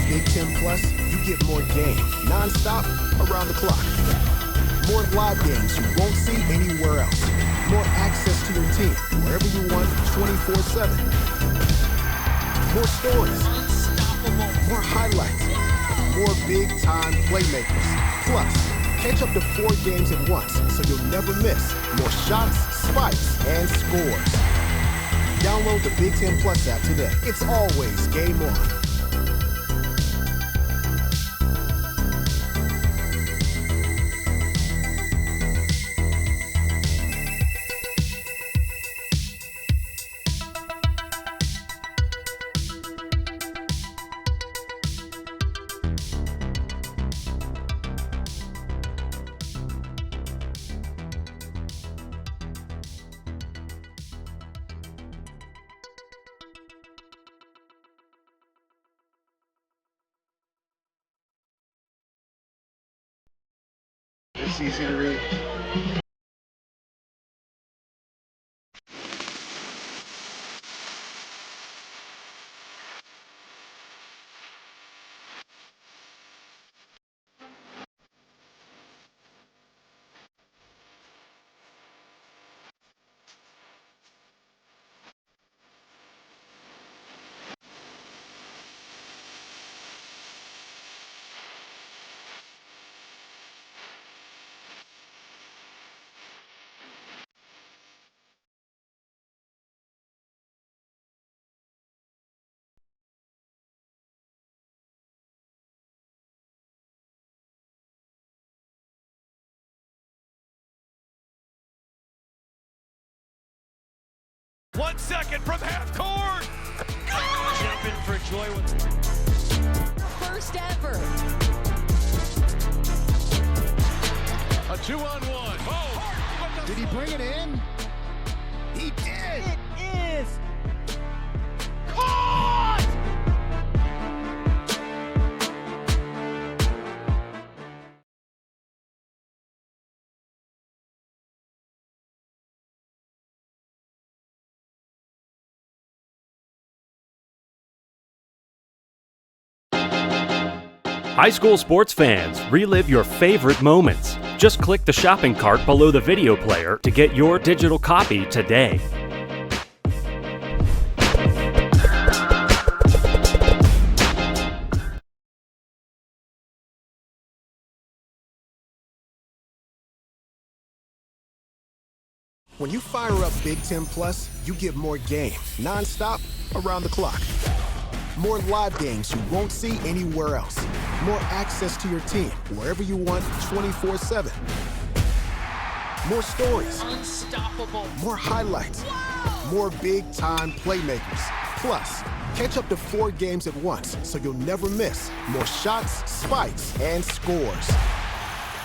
Big Ten Plus, you get more game, non-stop, around the clock. More live games you won't see anywhere else. More access to your team, wherever you want, 24/7. More stories. Unstoppable. More highlights. More big-time playmakers. Plus, catch up to 4 games at once, so you'll never miss more shots, spikes, and scores. Download the Big Ten Plus app today. It's always game on. It's easy to read. One second from half court. Jumping for joy with first ever. A 2-on-1. Oh, Did he bring it in? He did! It is. caught! High school sports fans, relive your favorite moments. Just click the shopping cart below the video player to get your digital copy today. When you fire up Big Ten Plus, you get more game, non-stop, around the clock. More live games you won't see anywhere else. More access to your team, wherever you want, 24/7. More stories. Unstoppable. More highlights. More big-time playmakers. Plus, catch up to 4 games at once, so you'll never miss more shots, spikes, and scores.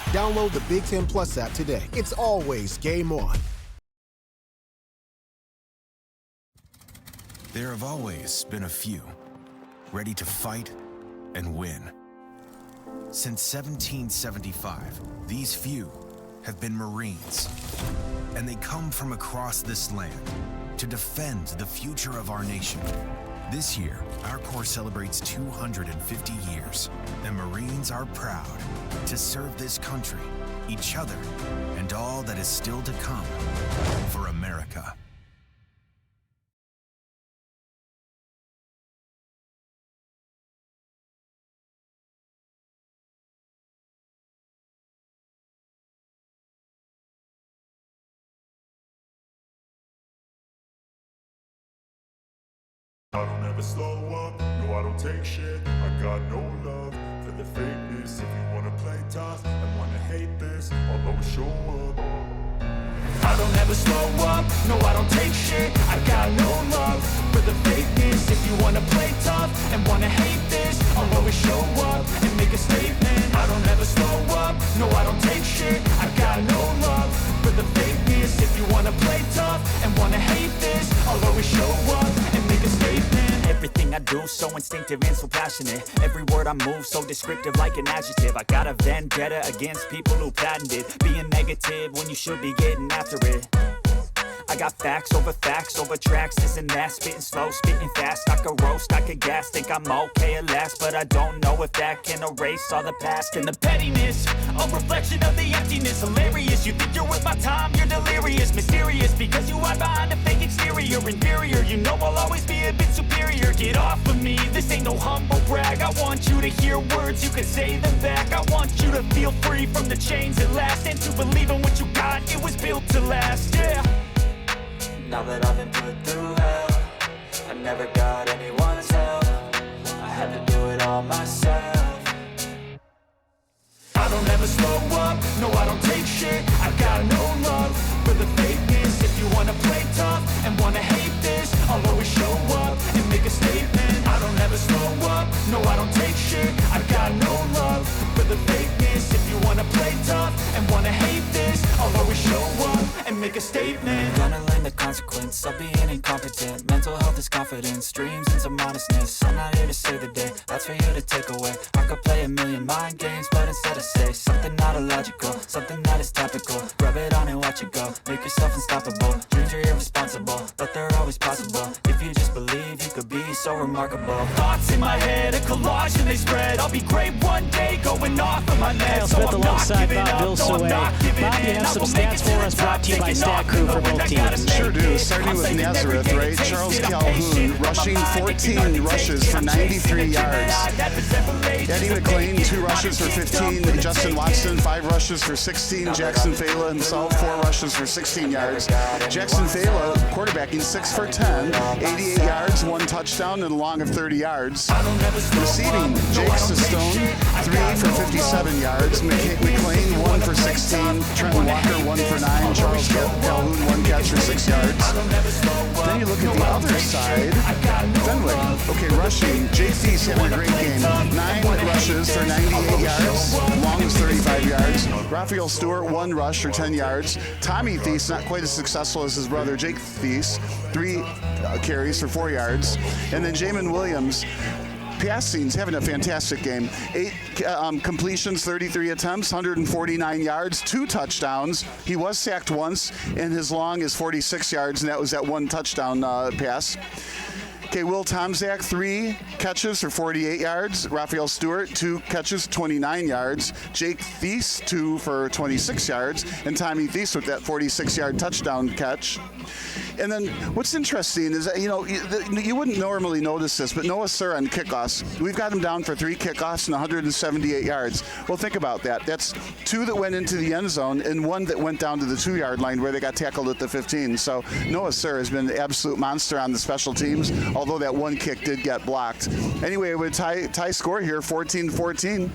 Download the Big Ten Plus app today. It's always game on. There have always been a few, ready to fight and win. Since 1775, these few have been Marines, and they come from across this land to defend the future of our nation. This year, our Corps celebrates 250 years, and Marines are proud to serve this country, each other, and all that is still to come for America. I don't ever slow up, no I don't take shit. I got no love for the fakeness. If you wanna play tough and wanna hate this, I'll always show up. I don't ever slow up, no I don't take shit. I got no love for the fakeness. If you wanna play tough and wanna hate this, I'll always show up and make a statement. I don't ever slow up, no I don't take shit. I got no love for the fakeness. If you wanna play tough and wanna hate this, I'll always show up and make a statement. Everything I do so instinctive and so passionate. Every word I move so descriptive like an adjective. I got a vendetta against people who patented being negative when you should be getting after it. I got facts over tracks, this and that. Spitting slow, spitting fast, I could roast, I could gas. Think I'm okay at last, but I don't know if that can erase all the past. And the pettiness, a reflection of the emptiness. Hilarious, you think you're worth my time, you're delirious. Mysterious, because you hide behind a fake exterior. Inferior, you know I'll always be a bit superior. Get off of me, this ain't no humble brag. I want you to hear words, you can say them back. I want you to feel free from the chains at last, and to believe in what you got, it was built to last, yeah. Now that I've been put through hell, I never got anyone's help, I had to do it all myself. I don't ever slow up, no I don't take shit, I got no love for the fakeness. If you wanna play tough and wanna hate this, I'll always show up and make a statement. I don't ever slow up, no I don't take shit, I got no love for the fakeness. If you wanna play tough and wanna hate this, I'll always show up and make a statement. Gonna learn the consequence of being incompetent. Mental health is confidence, dreams and some honestness. I'm not here to save the day, that's for you to take away. I could play a million mind games, but instead I say something not illogical, something that is topical. Rub it on and watch it go, make yourself unstoppable. Dreams are irresponsible, but they're always possible. If you just believe, you could be so remarkable. Thoughts in my head, a collage and they spread. I'll be great one day, going off of my net. So I'm not giving up, no I'm not giving in. Bob, you have some stats for us brought to you by Stat Crew for both teams. Sure do. Starting with Nazareth, right? Charles Calhoun rushing 14 rushes for 93 yards. Eddie McLean, 2 rushes for 15. Justin Watson, 5 rushes for 16. Jackson Fela himself, 4 rushes for 16 yards. Jackson Fela quarterbacking 6 for 10, 88 yards, 1 touchdown, and a long of 30 yards. Receiving, Jake Sestone, 3 for 57 yards. McLean, 1 for 16. Trenton Walker, 1 for 9. Charles Calhoun, 1 catch for 6 yards. Then you look at the other side, Fenwick. Okay, rushing, Jake Thies having a great game. 9 rushes for 98 yards, long as 35 yards. Raphael Stewart, 1 rush for 10 yards. Tommy Thies, not quite as successful as his brother Jake Thies, 3 carries for 4 yards. And then Jamin Williams, passing's having a fantastic game. 8 completions, 33 attempts, 149 yards, 2 touchdowns. He was sacked once, and his long is 46 yards, and that was that 1 touchdown pass. Okay, Will Tomczak, 3 catches for 48 yards. Raphael Stewart, 2 catches, 29 yards. Jake Thies, 2 for 26 yards. And Tommy Thies with that 46-yard touchdown catch. And then what's interesting is that, you know, you wouldn't normally notice this, but Noah Sir on kickoffs, we've got him down for 3 kickoffs and 178 yards. Well, think about that. That's 2 that went into the end zone and 1 that went down to the 2-yard line where they got tackled at the 15. So Noah Sir has been an absolute monster on the special teams, although that 1 kick did get blocked. Anyway, with tie score here, 14-14.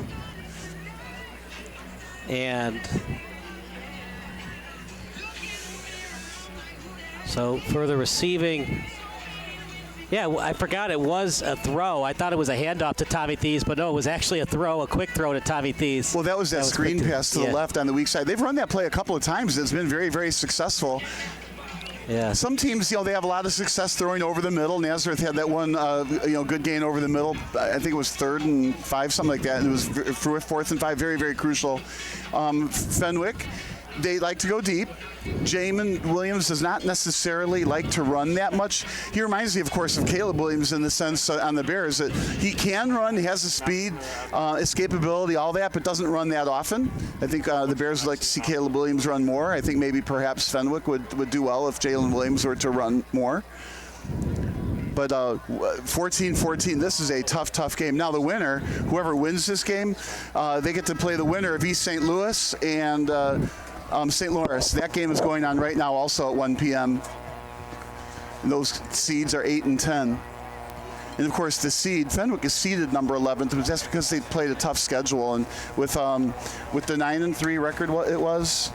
And so for the receiving, yeah, I forgot it was a throw. I thought it was a handoff to Tommy Thies, but no, it was actually a throw, a quick throw to Tommy Thies. Well, that was that screen pass to the left on the weak side. They've run that play a couple of times. It's been very, very successful. Yeah. Some teams, you know, they have a lot of success throwing over the middle. Nazareth had that one, good gain over the middle. I think it was 3rd and 5, something like that. And it was 4th and 5, very, very crucial. Fenwick, they like to go deep. Jamin Williams does not necessarily like to run that much. He reminds me, of course, of Caleb Williams in the sense on the Bears that he can run, he has the speed, escapability, all that, but doesn't run that often. I think the Bears would like to see Caleb Williams run more. I think maybe perhaps Fenwick would do well if Jalen Williams were to run more. But 14-14, this is a tough game. Now the winner, whoever wins this game, they get to play the winner of East St. Louis and St. Lawrence. That game is going on right now also at 1 p.m. And those seeds are 8 and 10. And of course the seed, Fenwick is seeded number 11th, but that's because they played a tough schedule. And with the 9-3 record, what it was,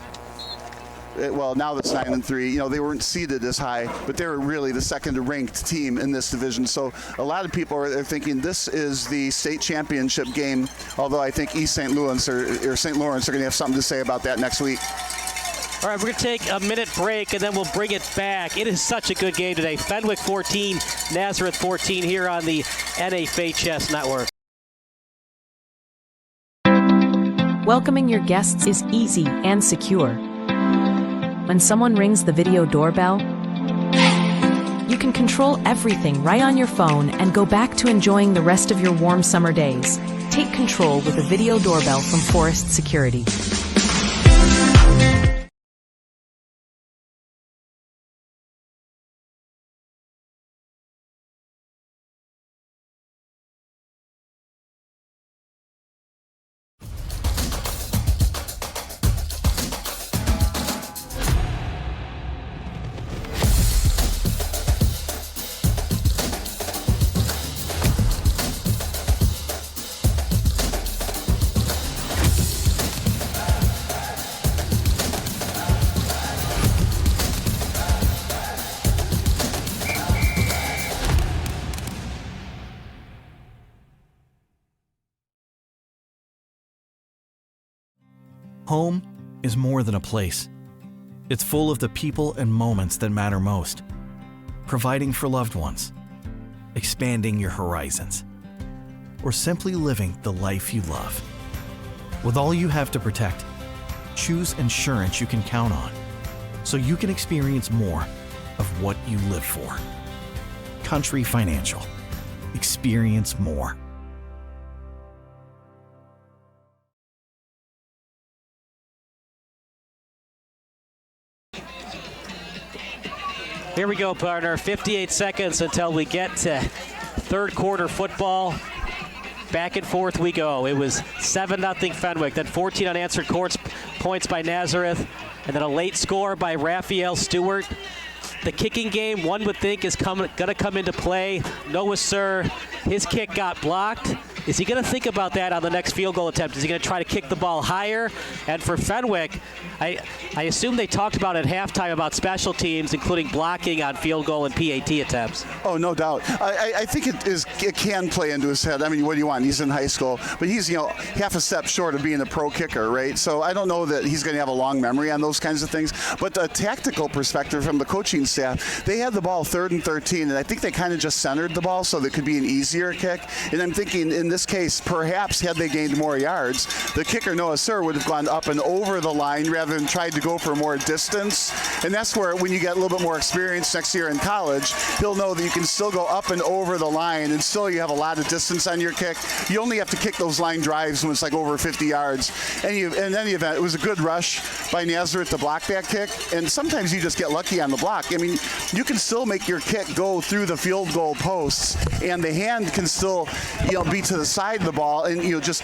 well, now that's 9-3. You know, they weren't seeded as high, but they were really the second-ranked team in this division. So a lot of people are thinking this is the state championship game. Although I think East St. Louis or St. Lawrence are going to have something to say about that next week. All right, we're going to take a minute break, and then we'll bring it back. It is such a good game today. Fenwick 14, Nazareth 14 here on the NHS Network. Welcoming your guests is easy and secure. When someone rings the video doorbell, you can control everything right on your phone and go back to enjoying the rest of your warm summer days. Take control with a video doorbell from Forest Security. Home is more than a place. It's full of the people and moments that matter most. Providing for loved ones, expanding your horizons, or simply living the life you love. With all you have to protect, choose insurance you can count on, so you can experience more of what you live for. Country Financial. Experience more. Here we go, partner. 58 seconds until we get to third quarter football. Back and forth we go. It was 7-0 Fenwick, then 14 unanswered points by Nazareth, and then a late score by Raphael Stewart. The kicking game, one would think, is going to come into play. Noah Sir, his kick got blocked. Is he going to think about that on the next field goal attempt? Is he going to try to kick the ball higher? And for Fenwick, I assume they talked about at halftime about special teams, including blocking on field goal and PAT attempts. Oh, no doubt. I think it can play into his head. I mean, what do you want? He's in high school, but he's half a step short of being a pro kicker, right? So I don't know that he's going to have a long memory on those kinds of things. But the tactical perspective from the coaching staff, they had the ball 3rd and 13, and I think they kind of just centered the ball so that it could be an easier kick. And I'm thinking in this case, perhaps had they gained more yards, the kicker, Noah Sir, would have gone up and over the line rather than tried to go for more distance. And that's where, when you get a little bit more experience next year in college, he'll know that you can still go up and over the line and still you have a lot of distance on your kick. You only have to kick those line drives when it's like over 50 yards. And in any event, it was a good rush by Nazareth to block that kick. And sometimes you just get lucky on the block. I mean, you can still make your kick go through the field goal posts, and the hand can still, be to the side of the ball, and you just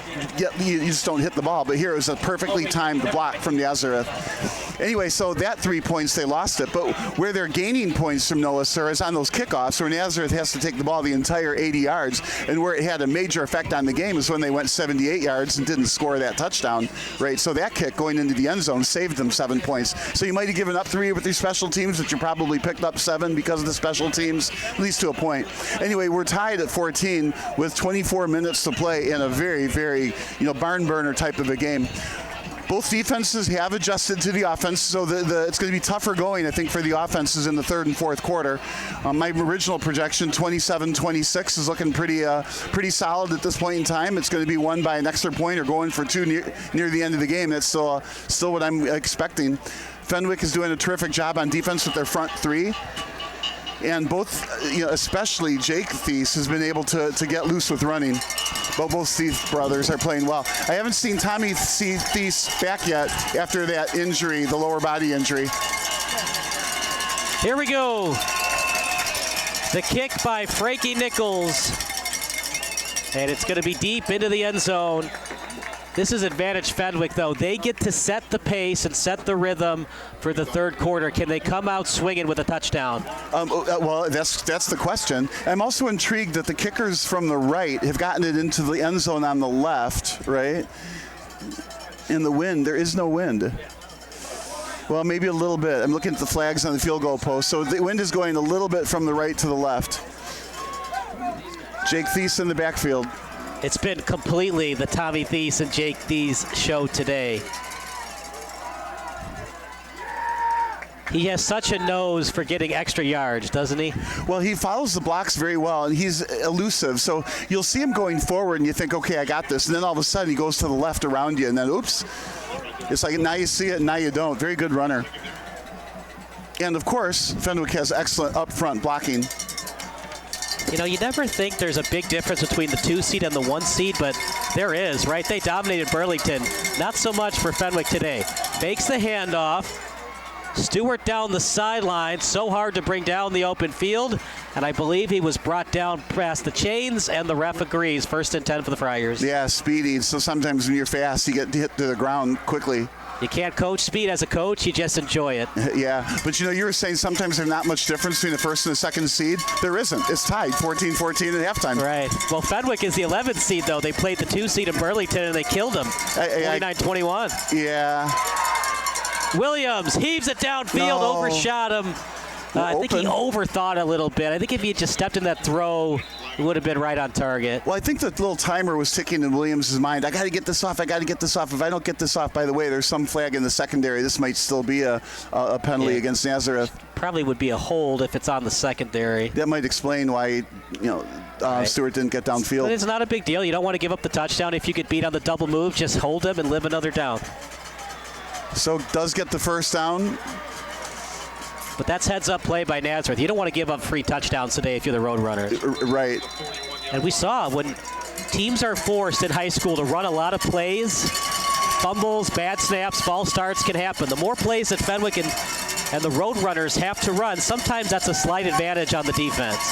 don't hit the ball. But here it was a perfectly timed block from Nazareth. Anyway, so that 3 points, they lost it. But where they're gaining points from Noah Sir is on those kickoffs, where Nazareth has to take the ball the entire 80 yards. And where it had a major effect on the game is when they went 78 yards and didn't score that touchdown, right? So that kick going into the end zone saved them 7 points. So you might have given up 3 with your special teams, but you probably picked up 7 because of the special teams, at least to a point. Anyway, we're tied at 14 with 24 minutes to play in a very, very, barn burner type of a game. Both defenses have adjusted to the offense, so it's going to be tougher going, I think, for the offenses in the third and fourth quarter. My original projection, 27-26, is looking pretty solid at this point in time. It's going to be won by an extra point or going for 2 near the end of the game. That's still what I'm expecting. Fenwick is doing a terrific job on defense with their front 3. And both, especially Jake Thies has been able to get loose with running. But both Thies brothers are playing well. I haven't seen Tommy Thies back yet after that injury, the lower body injury. Here we go. The kick by Frankie Nichols. And it's going to be deep into the end zone. This is advantage Fenwick, though. They get to set the pace and set the rhythm for the third quarter. Can they come out swinging with a touchdown? Well, that's the question. I'm also intrigued that the kickers from the right have gotten it into the end zone on the left, right? In the wind, there is no wind. Well, maybe a little bit. I'm looking at the flags on the field goal post. So the wind is going a little bit from the right to the left. Jake Thies in the backfield. It's been completely the Tommy Thies and Jake Thies show today. He has such a nose for getting extra yards, doesn't he? Well, he follows the blocks very well, and he's elusive. So you'll see him going forward, and you think, okay, I got this. And then all of a sudden, he goes to the left around you, and then, oops. It's like now you see it, and now you don't. Very good runner. And of course, Fenwick has excellent up front blocking. You know, you never think there's a big difference between the 2 seed and the 1 seed, but there is, right? They dominated Burlington. Not so much for Fenwick today. Fakes the handoff. Stewart down the sideline, so hard to bring down the open field, and I believe he was brought down past the chains, and the ref agrees. 1st and 10 for the Friars. Yeah, speedy. So sometimes when you're fast, you get hit to the ground quickly. You can't coach speed as a coach, you just enjoy it. Yeah, but you know, you were saying sometimes there's not much difference between the 1st and the 2nd seed. There isn't. It's tied 14-14 at halftime. Right. Well, Fenwick is the 11th seed, though. They played the 2 seed in Burlington, and they killed them. 29-21. Yeah. Williams heaves it downfield, overshot him. I think he overthought a little bit. I think if he had just stepped in that throw, it would have been right on target. Well, I think the little timer was ticking in Williams' mind. I got to get this off. I got to get this off. If I don't get this off, by the way, there's some flag in the secondary. This might still be a penalty against Nazareth. Probably would be a hold if it's on the secondary. That might explain why, Stewart didn't get downfield. But it's not a big deal. You don't want to give up the touchdown. If you get beat on the double move, just hold him and live another down. So does get the first down. But that's heads-up play by Nazareth. You don't want to give up free touchdowns today if you're the road runners. Right. And we saw when teams are forced in high school to run a lot of plays, fumbles, bad snaps, false starts can happen. The more plays that Fenwick and the road runners have to run, sometimes that's a slight advantage on the defense.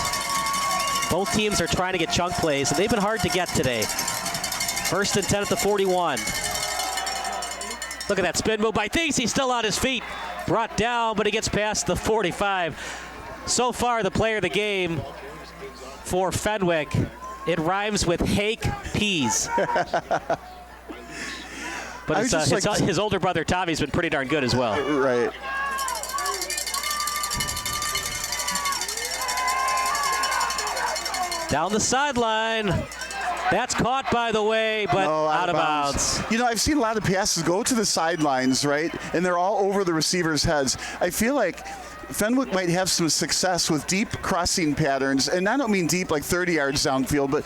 Both teams are trying to get chunk plays, and they've been hard to get today. 1st and 10 at the 41. Look at that spin move by Thies. He's still on his feet. Brought down, but he gets past the 45. So far, the player of the game for Fenwick, it rhymes with Hake Peas. But his older brother Tommy's been pretty darn good as well. Right. Down the sideline. That's caught, by the way, but out of bounds. You know, I've seen a lot of passes go to the sidelines, right? And they're all over the receivers' heads. I feel like Fenwick might have some success with deep crossing patterns, and I don't mean deep like 30 yards downfield, but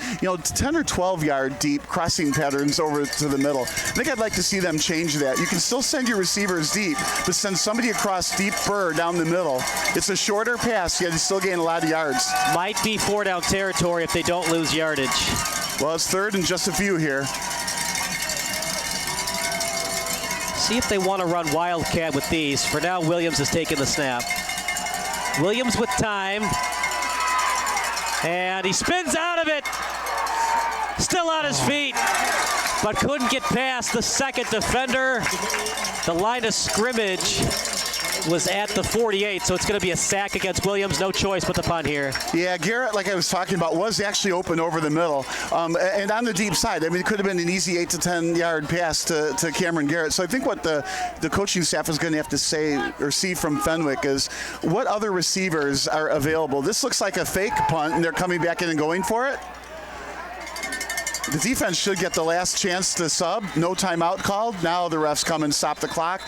10 or 12 yard deep crossing patterns over to the middle. I think I'd like to see them change that. You can still send your receivers deep, but send somebody across deeper down the middle. It's a shorter pass, yet you still gain a lot of yards. Might be 4 down territory if they don't lose yardage. Well, it's 3rd and just a few here. See if they want to run Wildcat with these. For now, Williams has taken the snap. Williams with time. And he spins out of it. Still on his feet, but couldn't get past the second defender. The line of scrimmage was at the 48, so it's going to be a sack against Williams. No choice but the punt here. Yeah, Garrett, like I was talking about, was actually open over the middle and on the deep side. I mean, it could have been an easy 8 to 10 yard pass to Cameron Garrett. So I think what the coaching staff is going to have to say or see from Fenwick is what other receivers are available. This looks like a fake punt, and they're coming back in and going for it. The defense should get the last chance to sub. No timeout called. Now the refs come and stop the clock.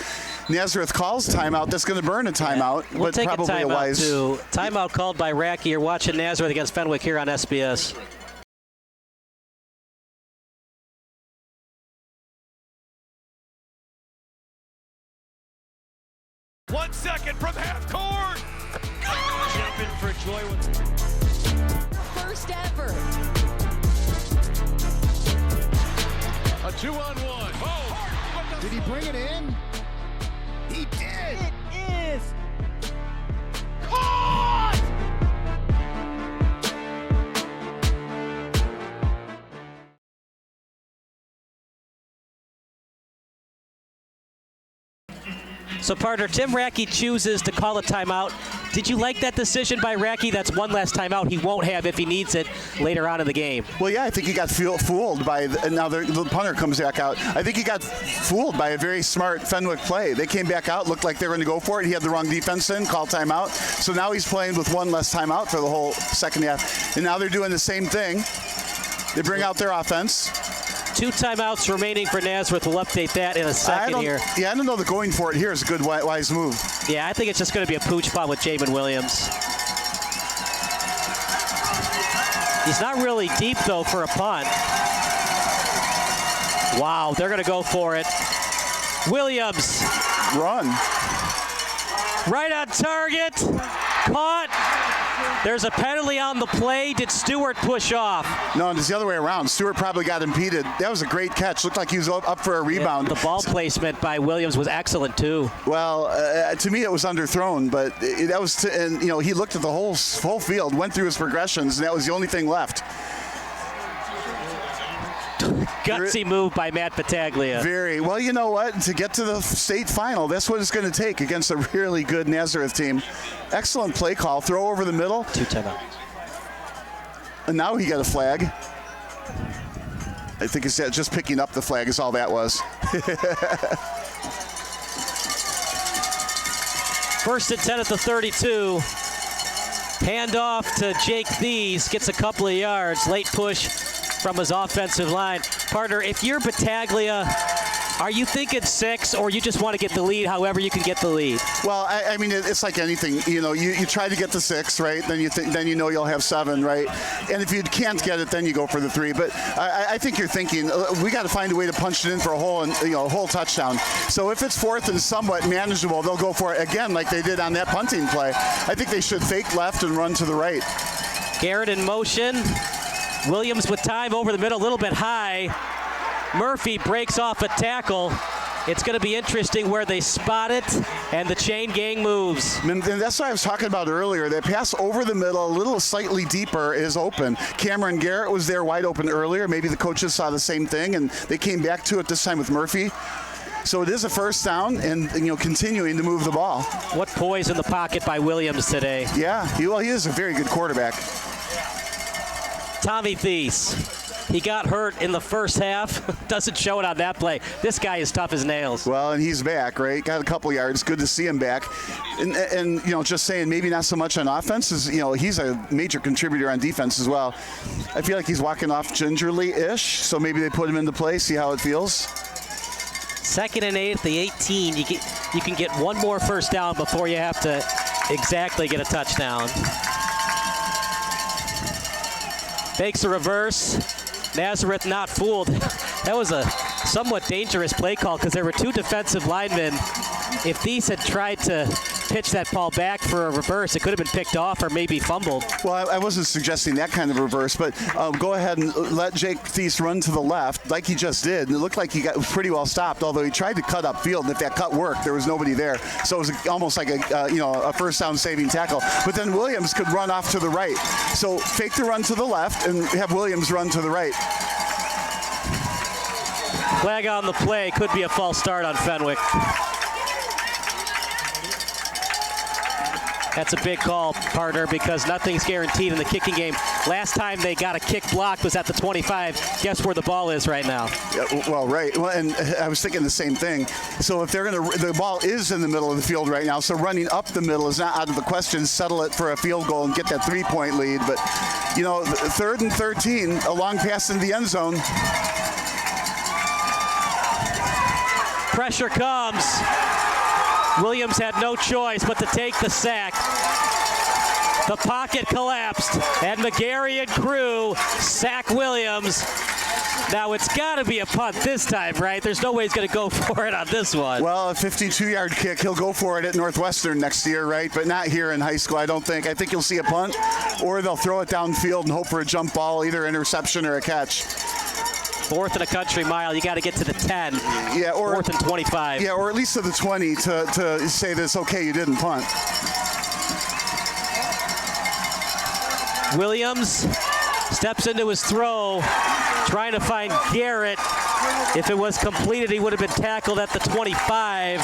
Nazareth calls timeout. That's going to burn a timeout, we'll but take probably a wise. Too. Timeout called by Racky. You're watching Nazareth against Fenwick here on SBS. One second from half court. Jumping for joy. First ever. A 2-on-1. Oh! Did he bring it in? He did! It is Caught! So, partner, Tim Racky chooses to call a timeout. Did you like that decision by Racky? That's one less timeout he won't have if he needs it later on in the game. Well, yeah, I think he got fooled by, now the punter comes back out. I think he got fooled by a very smart Fenwick play. They came back out, looked like they were going to go for it. He had the wrong defense in, called timeout. So now he's playing with one less timeout for the whole second half. And now they're doing the same thing. They bring out their offense. 2 timeouts remaining for Nazareth. We'll update that in a second here. Yeah, I don't know that going for it here is a good, wise move. Yeah, I think it's just going to be a pooch punt with Jamin Williams. He's not really deep, though, for a punt. Wow, they're going to go for it. Williams. Run. Right on target. Caught. There's a penalty on the play. Did Stewart push off? No, it's the other way around. Stewart probably got impeded. That was a great catch. Looked like he was up for a rebound. Yeah, the ball placement by Williams was excellent too. Well, to me it was underthrown, but that was, and you know, he looked at the whole field, went through his progressions, and that was the only thing left. Gutsy move by Matt Battaglia. Very. Well, you know what? To get to the state final, that's what it's going to take against a really good Nazareth team. Excellent play call. Throw over the middle. 2 timeouts. And now he got a flag. I think it's just picking up the flag is all that was. First and 10 at the 32. Hand off to Jake Thies. Gets a couple of yards. Late push from his offensive line. Partner, if you're Battaglia, are you thinking 6 or you just want to get the lead however you can get the lead? Well, I mean, it's like anything. You know, you try to get the 6, right? Then you know you'll have 7, right? And if you can't get it, then you go for the 3. But I think you're thinking, we got to find a way to punch it in for a whole touchdown. So if it's 4th and somewhat manageable, they'll go for it again like they did on that punting play. I think they should fake left and run to the right. Garrett in motion. Williams with time over the middle, a little bit high. Murphy breaks off a tackle. It's going to be interesting where they spot it, and the chain gang moves. And that's what I was talking about earlier. That pass over the middle, a little slightly deeper, is open. Cameron Garrett was there wide open earlier. Maybe the coaches saw the same thing, and they came back to it this time with Murphy. So it is a first down, and continuing to move the ball. What poise in the pocket by Williams today. Yeah, he is a very good quarterback. Tommy Thies. He got hurt in the first half. Doesn't show it on that play. This guy is tough as nails. Well, and he's back, right? Got a couple yards. Good to see him back. And just saying, maybe not so much on offense. He's a major contributor on defense as well. I feel like he's walking off gingerly-ish, so maybe they put him into play, see how it feels. 2nd and 8 at the 18. You can get one more first down before you have to exactly get a touchdown. Fakes a reverse. Nazareth not fooled. That was a somewhat dangerous play call because there were 2 defensive linemen. If Thies had tried to pitch that ball back for a reverse, it could have been picked off or maybe fumbled. Well, I wasn't suggesting that kind of reverse, but go ahead and let Jake Thies run to the left like he just did. And it looked like he got pretty well stopped, although he tried to cut upfield. And if that cut worked, there was nobody there. So it was almost like a first down saving tackle. But then Williams could run off to the right. So fake the run to the left and have Williams run to the right. Flag on the play. Could be a false start on Fenwick. That's a big call, partner, because nothing's guaranteed in the kicking game. Last time they got a kick blocked was at the 25. Guess where the ball is right now? Yeah, well, right. Well, and I was thinking the same thing. So if they're going to, the ball is in the middle of the field right now. So running up the middle is not out of the question. Settle it for a field goal and get that 3-point lead. But, 3rd and 13, a long pass into the end zone. Pressure comes. Williams had no choice but to take the sack. The pocket collapsed, and McGarry and crew sack Williams. Now it's got to be a punt this time, right? There's no way he's going to go for it on this one. Well, a 52-yard kick, he'll go for it at Northwestern next year, right? But not here in high school, I don't think. I think you'll see a punt, or they'll throw it downfield and hope for a jump ball, either interception or a catch. 4th and a country mile, you got to get to the 10. Yeah, or 4th and 25. Yeah, or at least to the 20 to say this, okay, you didn't punt. Williams steps into his throw, trying to find Garrett. If it was completed, he would have been tackled at the 25.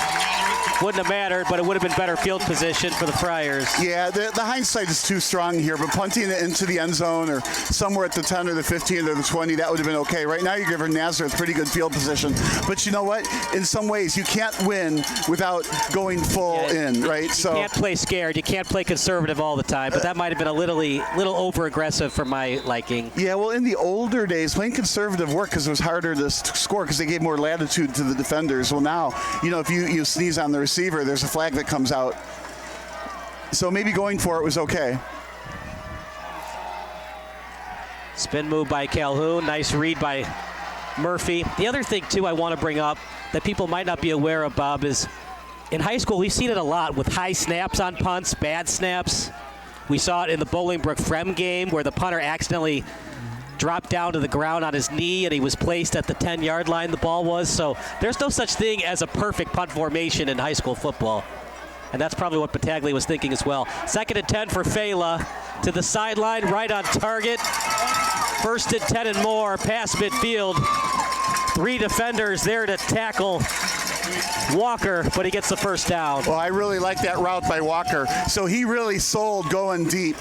Wouldn't have mattered, but it would have been better field position for the Friars. Yeah, the hindsight is too strong here, but punting it into the end zone or somewhere at the 10 or the 15 or the 20, that would have been okay. Right now, you're giving Nazareth pretty good field position. But you know what? In some ways, you can't win without going full in, right? You can't play scared. You can't play conservative all the time, but that might have been a little over-aggressive for my liking. Yeah, well, in the older days, playing conservative worked because it was harder to score because they gave more latitude to the defenders. Well, now, if you sneeze on the receiver, there's a flag that comes out. So maybe going for it was okay. Spin move by Calhoun. Nice read by Murphy. The other thing, too, I want to bring up that people might not be aware of, Bob, is in high school, we've seen it a lot with high snaps on punts, bad snaps. We saw it in the Bolingbrook-Frem game where the punter accidentally dropped down to the ground on his knee and he was placed at the 10-yard line, the ball was. So there's no such thing as a perfect punt formation in high school football. And that's probably what Battaglia was thinking as well. 2nd and 10 for Fela. To the sideline, right on target. 1st and 10 and more, past midfield. 3 defenders there to tackle Walker, but he gets the first down. Well, I really like that route by Walker. So he really sold going deep.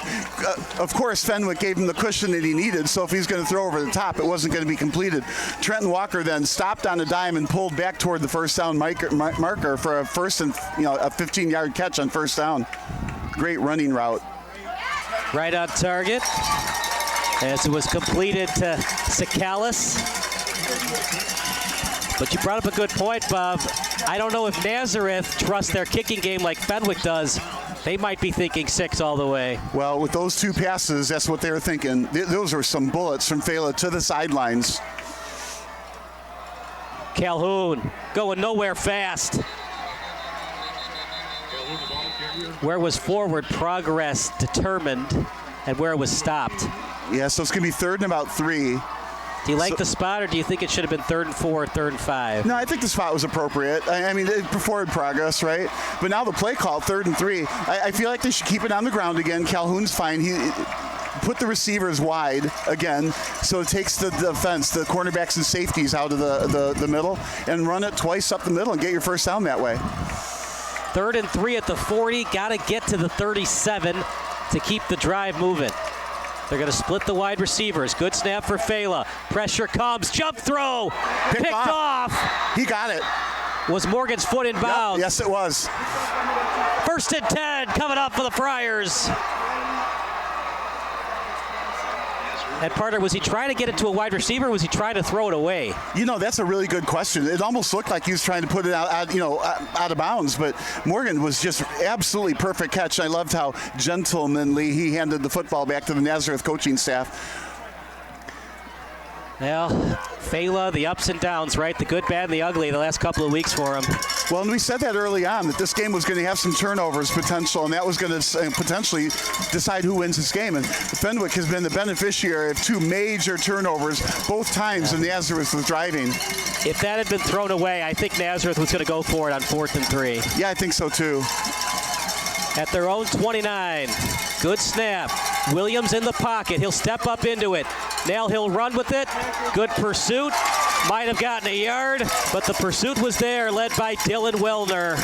Of course, Fenwick gave him the cushion that he needed, so if he's going to throw over the top, it wasn't going to be completed. Trenton Walker then stopped on a dime and pulled back toward the first down marker for a first and a 15-yard catch on first down. Great running route. Right on target, as it was completed to Sakalis. But you brought up a good point, Bob. I don't know if Nazareth trusts their kicking game like Fenwick does. They might be thinking 6 all the way. Well, with those 2 passes, that's what they were thinking. Those were some bullets from Fela to the sidelines. Calhoun going nowhere fast. Where was forward progress determined and where it was stopped? Yeah, so it's going to be 3rd and about 3. Do you like the spot, or do you think it should have been 3rd and 4, 3rd and 5? No, I think the spot was appropriate. I mean, it forward progress, right? But now the play call, 3rd and 3. I feel like they should keep it on the ground again. Calhoun's fine. He put the receivers wide again, so it takes the defense, the cornerbacks and safeties out of the middle, and run it twice up the middle and get your first down that way. 3rd and 3 at the 40. Got to get to the 37 to keep the drive moving. They're going to split the wide receivers. Good snap for Fela. Pressure comes. Jump throw. Picked off. He got it. Was Morgan's foot in bounds? Yep. Yes, it was. 1st and 10 coming up for the Friars. And Parter, was he trying to get it to a wide receiver, or was he trying to throw it away? You know, that's a really good question. It almost looked like he was trying to put it out of bounds, but Morgan was just absolutely perfect catch. I loved how gentlemanly he handed the football back to the Nazareth coaching staff. Well, Fela, the ups and downs, right? The good, bad, and the ugly the last couple of weeks for him. Well, and we said that early on, that this game was going to have some turnovers potential, and that was going to potentially decide who wins this game. And Fenwick has been the beneficiary of 2 major turnovers, both times when Nazareth was driving. If that had been thrown away, I think Nazareth was going to go for it on 4th and 3. Yeah, I think so too. At their own 29. Good snap. Williams in the pocket. He'll step up into it. Now he'll run with it. Good pursuit. Might have gotten a yard, but the pursuit was there, led by Dylan Wellner.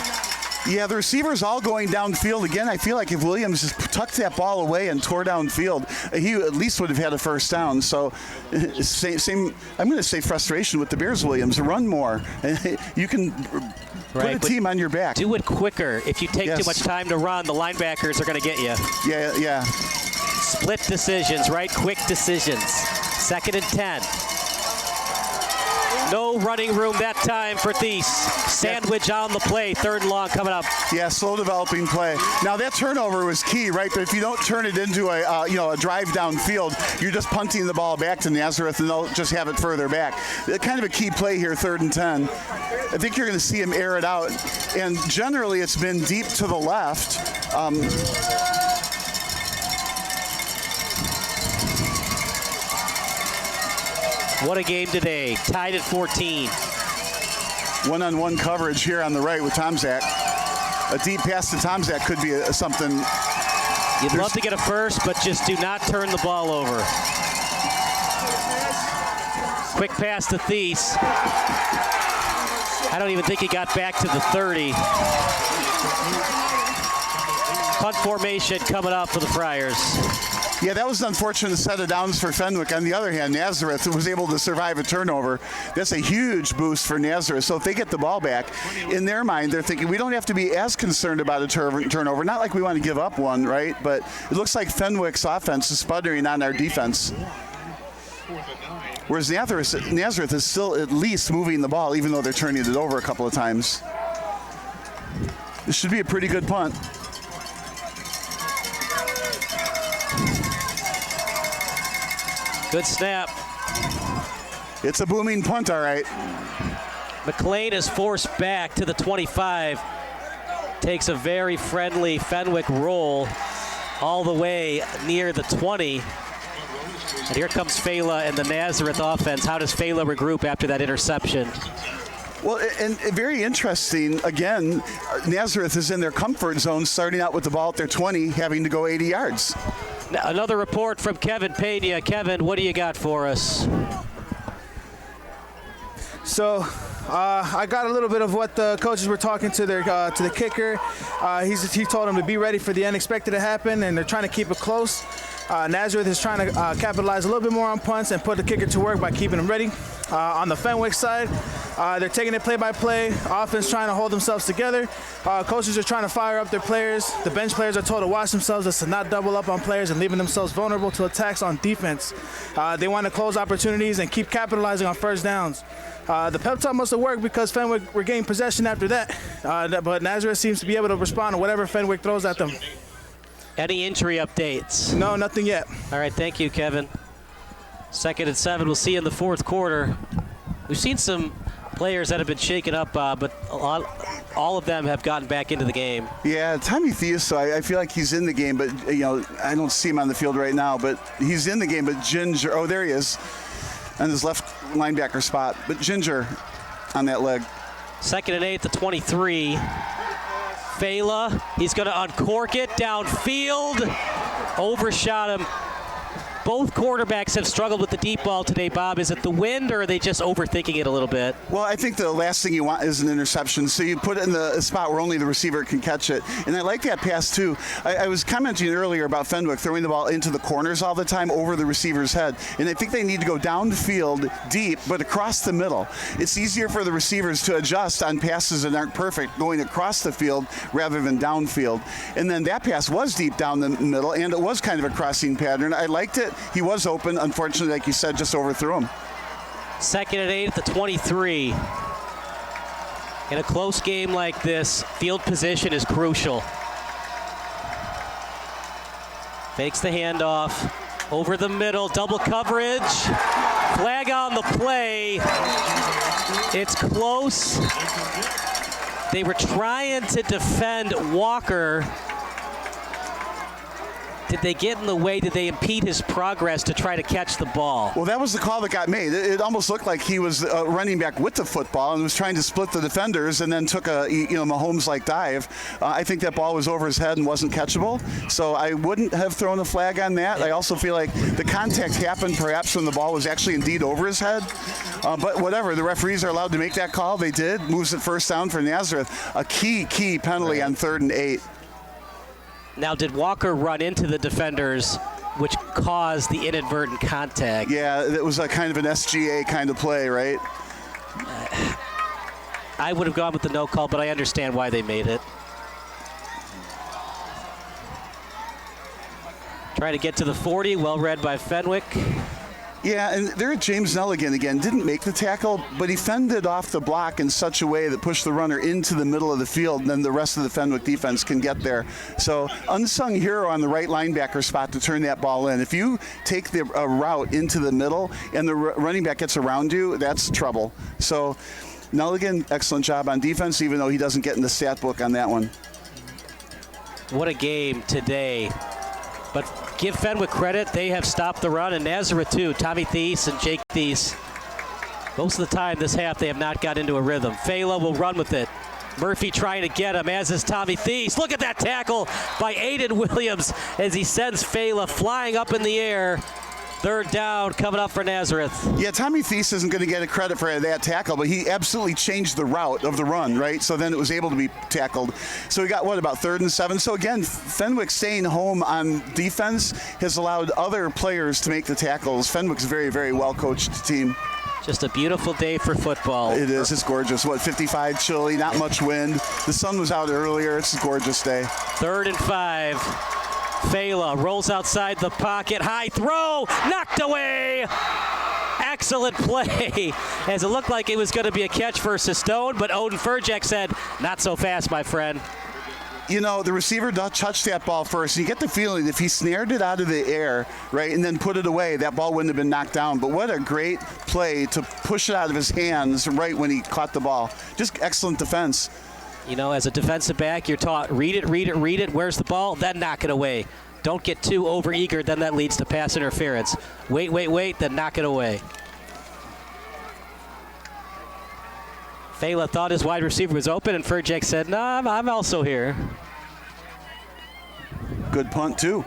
Yeah, the receivers all going downfield. Again, I feel like if Williams just tucked that ball away and tore downfield, he at least would have had a first down. So, same I'm going to say frustration with the Bears, Williams. Run more. You can put a team on your back. Do it quicker. If you take too much time to run, the linebackers are going to get you. Yeah. Split decisions, right? Quick decisions. 2nd and 10. No running room that time for Thies. Sandwich on the play. 3rd and long coming up. Yeah, slow developing play. Now that turnover was key, right? But if you don't turn it into a drive downfield, you're just punting the ball back to Nazareth, and they'll just have it further back. Kind of a key play here, 3rd and 10. I think you're going to see him air it out, and generally it's been deep to the left. What a game today. Tied at 14. One-on-one coverage here on the right with Tomczak. A deep pass to Tomczak could be something. You'd love to get a first, but just do not turn the ball over. Quick pass to Thies. I don't even think he got back to the 30. Punt formation coming up for the Friars. Yeah, that was an unfortunate set of downs for Fenwick. On the other hand, Nazareth was able to survive a turnover. That's a huge boost for Nazareth. So if they get the ball back, in their mind, they're thinking, we don't have to be as concerned about a turnover. Not like we want to give up one, right? But it looks like Fenwick's offense is sputtering on our defense. Whereas Nazareth is still at least moving the ball, even though they're turning it over a couple of times. This should be a pretty good punt. Good snap. It's a booming punt, all right. McLean is forced back to the 25. takes a very friendly Fenwick roll all the way near the 20. And here comes Fela and the Nazareth offense. How does Fela regroup after that interception? Well, and very interesting, again, Nazareth is in their comfort zone, starting out with the ball at their 20, having to go 80 yards. Now, another report from Kevin Pena. Kevin, what do you got for us? So I got a little bit of what the coaches were talking to the kicker. He told him to be ready for the unexpected to happen, and they're trying to keep it close. Nazareth is trying to capitalize a little bit more on punts and put the kicker to work by keeping him ready. On the Fenwick side, they're taking it play by play. Offense trying to hold themselves together. Coaches are trying to fire up their players. The bench players are told to watch themselves as to not double up on players and leaving themselves vulnerable to attacks on defense. They want to close opportunities and keep capitalizing on first downs. The pep talk must have worked because Fenwick regained possession after that. But Nazareth seems to be able to respond to whatever Fenwick throws at them. Any injury updates? No, nothing yet. All right, thank you, Kevin. 2nd and 7. We'll see you in the 4th quarter. We've seen some players that have been shaken up, but all of them have gotten back into the game. Yeah, Tommy Theus, I feel like he's in the game, but I don't see him on the field right now, but he's in the game. But Ginger, oh, there he is, on his left linebacker spot. But Ginger on that leg. 2nd and 8, the 23. Fela, he's going to uncork it downfield. Overshot him. Both quarterbacks have struggled with the deep ball today, Bob. Is it the wind, or are they just overthinking it a little bit? Well, I think the last thing you want is an interception, so you put it in the spot where only the receiver can catch it. And I like that pass, too. I was commenting earlier about Fenwick throwing the ball into the corners all the time over the receiver's head. And I think they need to go downfield deep, but across the middle. It's easier for the receivers to adjust on passes that aren't perfect going across the field rather than downfield. And then that pass was deep down the middle, and it was kind of a crossing pattern. I liked it. He was open. Unfortunately, like you said, just overthrew him. 2nd and 8 at the 23. In a close game like this, field position is crucial. Fakes the handoff. Over the middle, double coverage. Flag on the play. It's close. They were trying to defend Walker. Did they get in the way? Did they impede his progress to try to catch the ball? Well, that was the call that got made. It almost looked like he was running back with the football and was trying to split the defenders, and then took a Mahomes-like dive. I think that ball was over his head and wasn't catchable, so I wouldn't have thrown a flag on that. I also feel like the contact happened perhaps when the ball was actually indeed over his head. But whatever, the referees are allowed to make that call. They did. Moves it first down for Nazareth. A key penalty on 3rd and 8. Now, did Walker run into the defenders, which caused the inadvertent contact? Yeah, it was a kind of an SGA kind of play, right? I would have gone with the no call, but I understand why they made it. Trying to get to the 40, well read by Fenwick. Yeah, and there James Nelligan again didn't make the tackle, but he fended off the block in such a way that pushed the runner into the middle of the field, and then the rest of the Fenwick defense can get there. So unsung hero on the right linebacker spot to turn that ball in. If you take the route into the middle and the running back gets around you, that's trouble. So Nelligan, excellent job on defense, even though he doesn't get in the stat book on that one. What a game today. But give Fenwick credit, they have stopped the run, and Nazareth too. Tommy Thies and Jake Thies. Most of the time this half they have not got into a rhythm. Fela will run with it. Murphy trying to get him, as is Tommy Thies. Look at that tackle by Aiden Williams as he sends Fela flying up in the air. 3rd down coming up for Nazareth. Yeah, Tommy Thies isn't going to get a credit for that tackle, but he absolutely changed the route of the run, right? So then it was able to be tackled. So we got, about 3rd and 7? So again, Fenwick staying home on defense has allowed other players to make the tackles. Fenwick's a very, very well-coached team. Just a beautiful day for football. It is. It's gorgeous. 55 chilly, not much wind. The sun was out earlier. It's a gorgeous day. 3rd and 5. Fela rolls outside the pocket. High throw. Knocked away. Excellent play. As it looked like it was going to be a catch versus Stone, but Odin Furjek said, not so fast, my friend. The receiver touched that ball first. You get the feeling if he snared it out of the air, right, and then put it away, that ball wouldn't have been knocked down. But what a great play to push it out of his hands right when he caught the ball. Just excellent defense. You know, as a defensive back, you're taught read it, read it, read it. Where's the ball? Then knock it away. Don't get too overeager, then that leads to pass interference. Wait, wait, wait, then knock it away. Fela thought his wide receiver was open, and Furjek said, no, I'm also here. Good punt, too.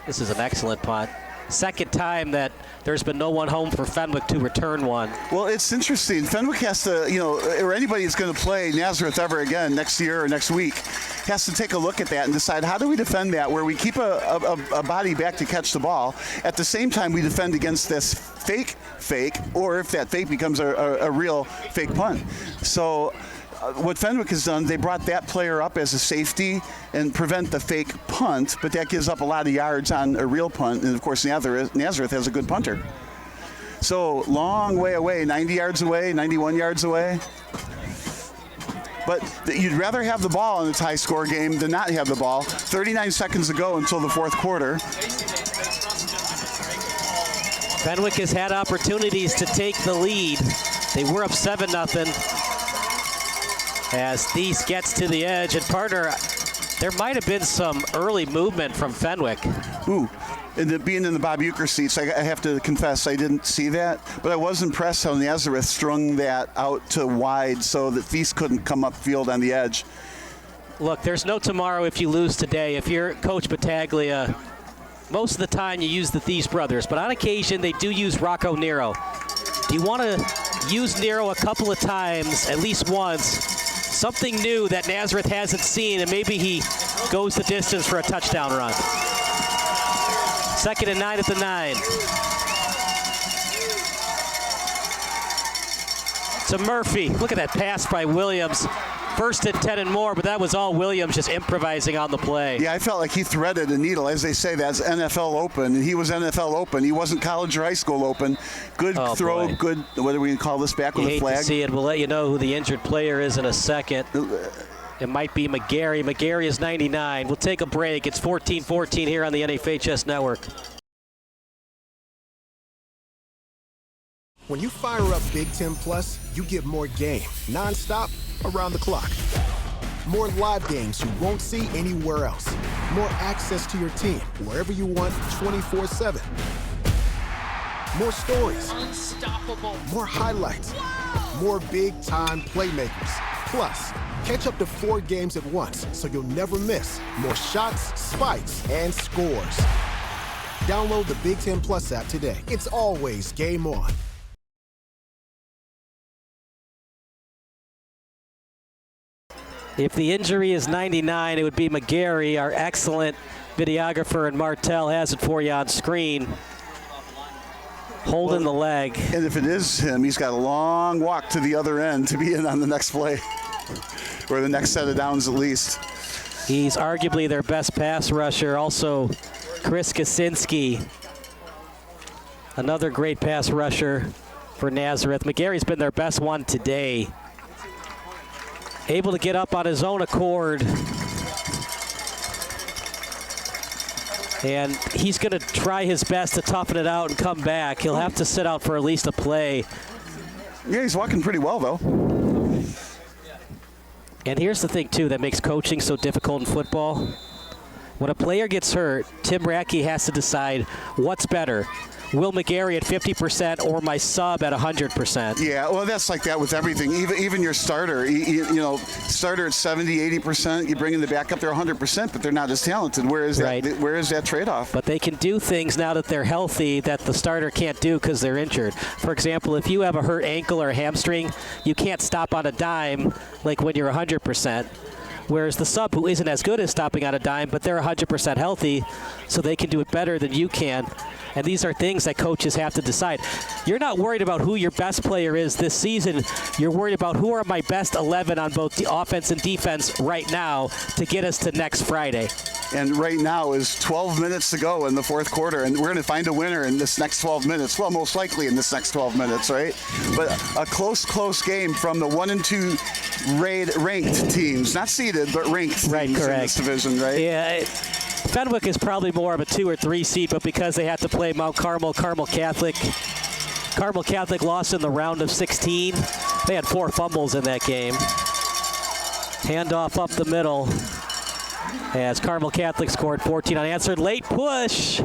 This is an excellent punt. Second time that there's been no one home for Fenwick to return one. Well, it's interesting. Fenwick has to, you know, or anybody that's going to play Nazareth ever again next year or next week has to take a look at that and decide, how do we defend that where we keep a body back to catch the ball, at the same time we defend against this fake, or if that fake becomes a real fake punt. So what Fenwick has done, they brought that player up as a safety and prevent the fake punt, but that gives up a lot of yards on a real punt, and of course Nazareth has a good punter. So long way away, 90 yards away, 91 yards away. But you'd rather have the ball in a tie score game than not have the ball. 39 seconds to go until the fourth quarter. Fenwick has had opportunities to take the lead. They were up 7-0. As Thies gets to the edge, and partner, there might have been some early movement from Fenwick. Ooh, and being in the Bob Uecker seats, I have to confess I didn't see that, but I was impressed how Nazareth strung that out to wide so that Thies couldn't come upfield on the edge. Look, there's no tomorrow if you lose today. If you're Coach Battaglia, most of the time you use the Thies brothers, but on occasion they do use Rocco Nero. Do you want to use Nero a couple of times, at least once? Something new that Nazareth hasn't seen, and maybe he goes the distance for a touchdown run. 2nd and 9 at the 9. To Murphy. Look at that pass by Williams. 1st and 10 and more, but that was all Williams just improvising on the play. Yeah, I felt like he threaded a needle. As they say, that's NFL open, and he was NFL open. He wasn't college or high school open. Good throw, good, what are we going to call this, back with a flag? You hate to see it. We'll let you know who the injured player is in a second. It might be McGarry. McGarry is 99. We'll take a break. It's 14-14 here on the NFHS Network. When you fire up Big Ten Plus, you get more game, nonstop, around the clock. More live games you won't see anywhere else. More access to your team, wherever you want, 24/7. More stories. Unstoppable. More highlights. More big-time playmakers. Plus, catch up to 4 games at once, so you'll never miss more shots, spikes, and scores. Download the Big Ten Plus app today. It's always game on. If the injury is 99, it would be McGarry. Our excellent videographer and Martell has it for you on screen. Holding the leg. And if it is him, he's got a long walk to the other end to be in on the next play, or the next set of downs at least. He's arguably their best pass rusher. Also, Chris Kaczynski, another great pass rusher for Nazareth. McGarry's been their best one today. Able to get up on his own accord. And he's going to try his best to toughen it out and come back. He'll have to sit out for at least a play. Yeah, he's walking pretty well, though. And here's the thing, too, that makes coaching so difficult in football. When a player gets hurt, Tim Rackey has to decide what's better. Will McGarry at 50% or my sub at 100%? Yeah, well, that's like that with everything. Even your starter, you know, starter at 70, 80%, you bring in the backup, they're 100%, but they're not as talented. Where is that trade-off? But they can do things now that they're healthy that the starter can't do because they're injured. For example, if you have a hurt ankle or a hamstring, you can't stop on a dime like when you're 100%. Whereas the sub, who isn't as good as stopping on a dime, but they're 100% healthy, so they can do it better than you can. And these are things that coaches have to decide. You're not worried about who your best player is this season. You're worried about who are my best 11 on both the offense and defense right now to get us to next Friday. And right now is 12 minutes to go in the fourth quarter, and we're going to find a winner in this next 12 minutes. Well, most likely in this next 12 minutes, right? But a close game from the 1 and 2 ranked teams, not seeded, but ranked teams in this division, right? Yeah. Fenwick is probably more of a 2 or 3 seed, but because they have to play Mount Carmel Catholic lost in the round of 16. They had 4 fumbles in that game. Handoff up the middle as Carmel Catholic scored 14 unanswered. Late push.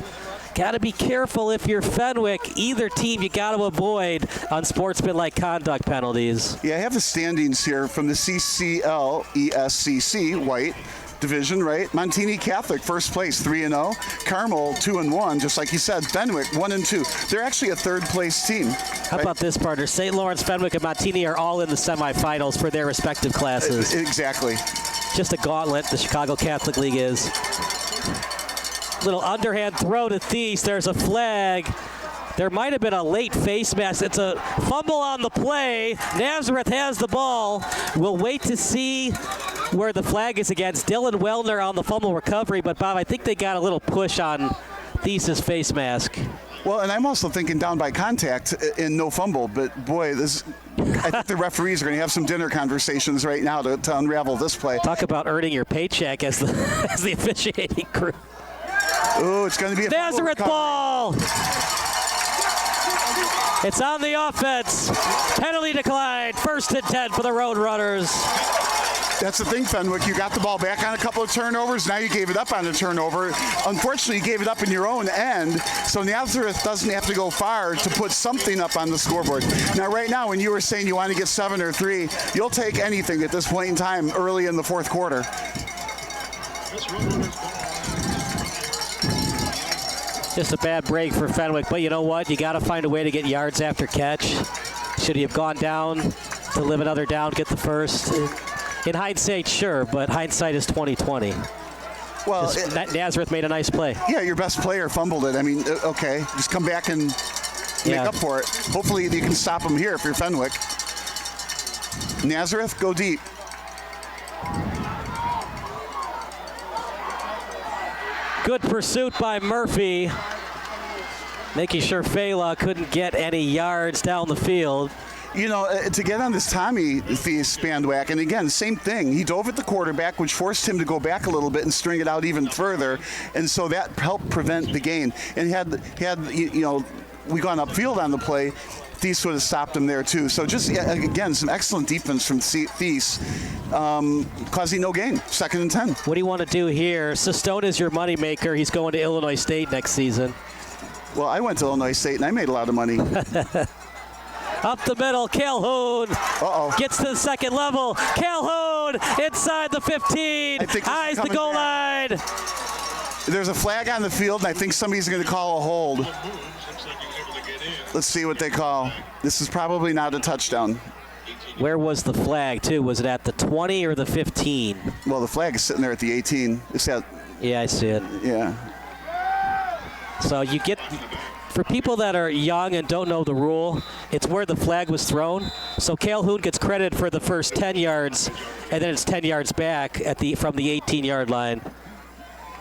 Got to be careful if you're Fenwick. Either team you got to avoid unsportsmanlike conduct penalties. Yeah, I have the standings here from the CCL ESCC White Division, right? Montini Catholic first place 3-0, Carmel 2-1, just like you said. Fenwick 1-2. They're actually a third place team. How about this, partner? St. Lawrence, Fenwick, and Montini are all in the semifinals for their respective classes. Exactly. Just a gauntlet, the Chicago Catholic League is. Little underhand throw to Thies. There's a flag. There might have been a late face mask. It's a fumble on the play. Nazareth has the ball. We'll wait to see where the flag is against. Dylan Wellner on the fumble recovery, but Bob, I think they got a little push on Thies' face mask. Well, and I'm also thinking down by contact and no fumble, but boy, I think the referees are going to have some dinner conversations right now to unravel this play. Talk about earning your paycheck as the officiating crew. Oh, it's going to be a Nazareth ball. It's on the offense. Penalty declined. 1st and 10 for the Roadrunners. That's the thing, Fenwick. You got the ball back on a couple of turnovers. Now you gave it up on a turnover. Unfortunately, you gave it up in your own end, so Nazareth doesn't have to go far to put something up on the scoreboard. Now, right now, when you were saying you want to get 7 or 3, you'll take anything at this point in time early in the 4th quarter. Just a bad break for Fenwick, but you know what? You got to find a way to get yards after catch. Should he have gone down to live another down, get the first? In hindsight, sure, but hindsight is 20/20. Well, Nazareth made a nice play. Yeah, your best player fumbled it. I mean, okay, just come back and make up for it. Hopefully you can stop him here if you're Fenwick. Nazareth, go deep. Good pursuit by Murphy, making sure Fela couldn't get any yards down the field. You know, to get on this Tommy Thies bandwagon, again, same thing. He dove at the quarterback, which forced him to go back a little bit and string it out even further, and so that helped prevent the gain. And had we gone upfield on the play, Thies would have stopped him there too. So just, again, some excellent defense from Thies, causing no gain. 2nd and 10. What do you want to do here? Sestone is your moneymaker. He's going to Illinois State next season. Well, I went to Illinois State, and I made a lot of money. Up the middle, Calhoun gets to the 2nd level. Calhoun inside the 15, eyes the goal line. There's a flag on the field, and I think somebody's going to call a hold. Let's see what they call. This is probably not a touchdown. Where was the flag, too? Was it at the 20 or the 15? Well, the flag is sitting there at the 18. It's at. Yeah, I see it. Yeah. So you get, for people that are young and don't know the rule, it's where the flag was thrown. So Calhoun gets credit for the first 10 yards, and then it's 10 yards back from the 18-yard line.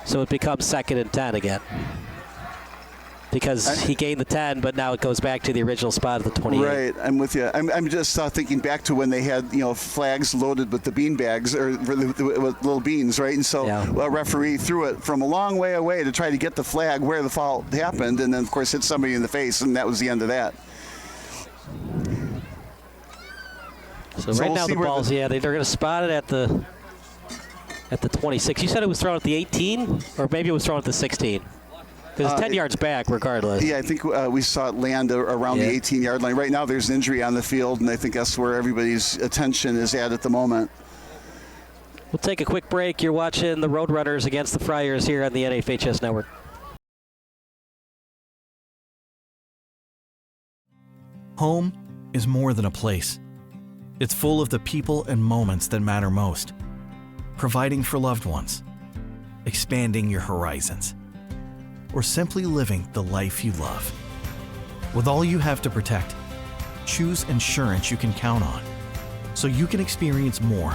So it becomes 2nd and 10 again. Because he gained the 10, but now it goes back to the original spot of the 28. Right, I'm with you. I'm just thinking back to when they had flags loaded with the bean bags or with little beans, right? And so a referee threw it from a long way away to try to get the flag where the foul happened, and then of course hit somebody in the face, and that was the end of that. So right now the ball's they're going to spot it at the 26. You said it was thrown at the 18, or maybe it was thrown at the 16. Because it's 10 yards back regardless. Yeah, I think we saw it land around the 18-yard line. Right now there's an injury on the field, and I think that's where everybody's attention is at the moment. We'll take a quick break. You're watching the Roadrunners against the Friars here on the NFHS Network. Home is more than a place. It's full of the people and moments that matter most. Providing for loved ones, expanding your horizons, or simply living the life you love. With all you have to protect, choose insurance you can count on, so you can experience more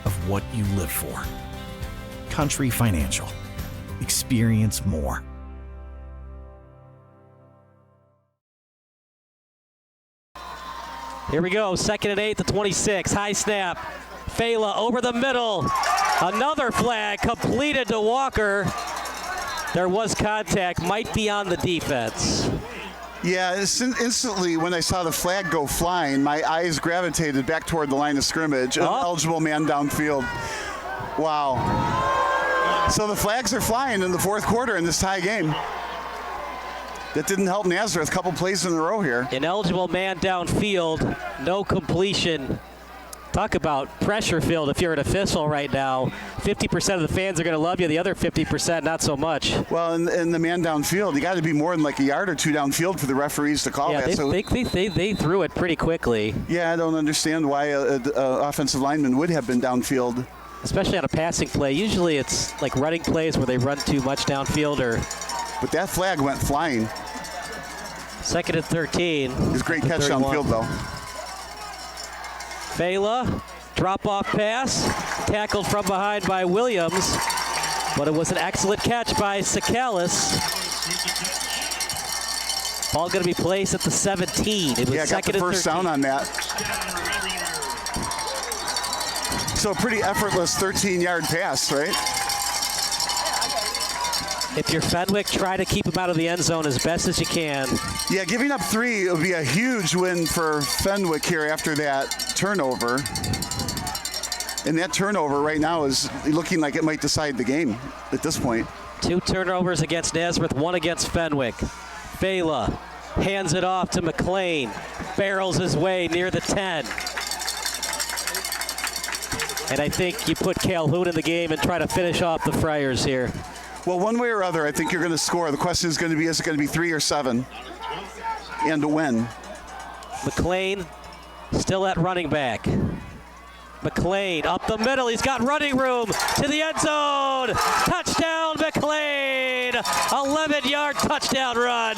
of what you live for. Country Financial. Experience more. Here we go, 2nd and 8, the 26, high snap. Fela over the middle. Another flag completed to Walker. There was contact, might be on the defense. Yeah, instantly when I saw the flag go flying, my eyes gravitated back toward the line of scrimmage. An eligible man downfield. Wow. So the flags are flying in the fourth quarter in this tie game. That didn't help Nazareth. A couple plays in a row here. An eligible man downfield, no completion. Talk about pressure filled if you're an official right now. 50% of the fans are going to love you. The other 50% not so much. Well, in the man downfield, you got to be more than like a yard or two downfield for the referees to call that. They threw it pretty quickly. Yeah, I don't understand why an offensive lineman would have been downfield. Especially on a passing play. Usually it's like running plays where they run too much downfield. But that flag went flying. 2nd and 13. It was a great catch downfield, though. Fela, drop-off pass, tackled from behind by Williams, but it was an excellent catch by Sakalis. Ball going to be placed at the 17. It was got second the first and 13. down on that. So a pretty effortless 13-yard pass, right? If you're Fenwick, try to keep him out of the end zone as best as you can. Yeah, giving up 3 would be a huge win for Fenwick here after that turnover. And that turnover right now is looking like it might decide the game at this point. 2 turnovers against Nazareth, 1 against Fenwick. Fela hands it off to McLean, barrels his way near the 10. And I think you put Calhoun in the game and try to finish off the Friars here. Well, one way or other, I think you're going to score. The question is going to be, is it going to be 3 or 7? And to win. McLean still at running back. McLean up the middle. He's got running room to the end zone. Touchdown, McLean. 11-yard touchdown run.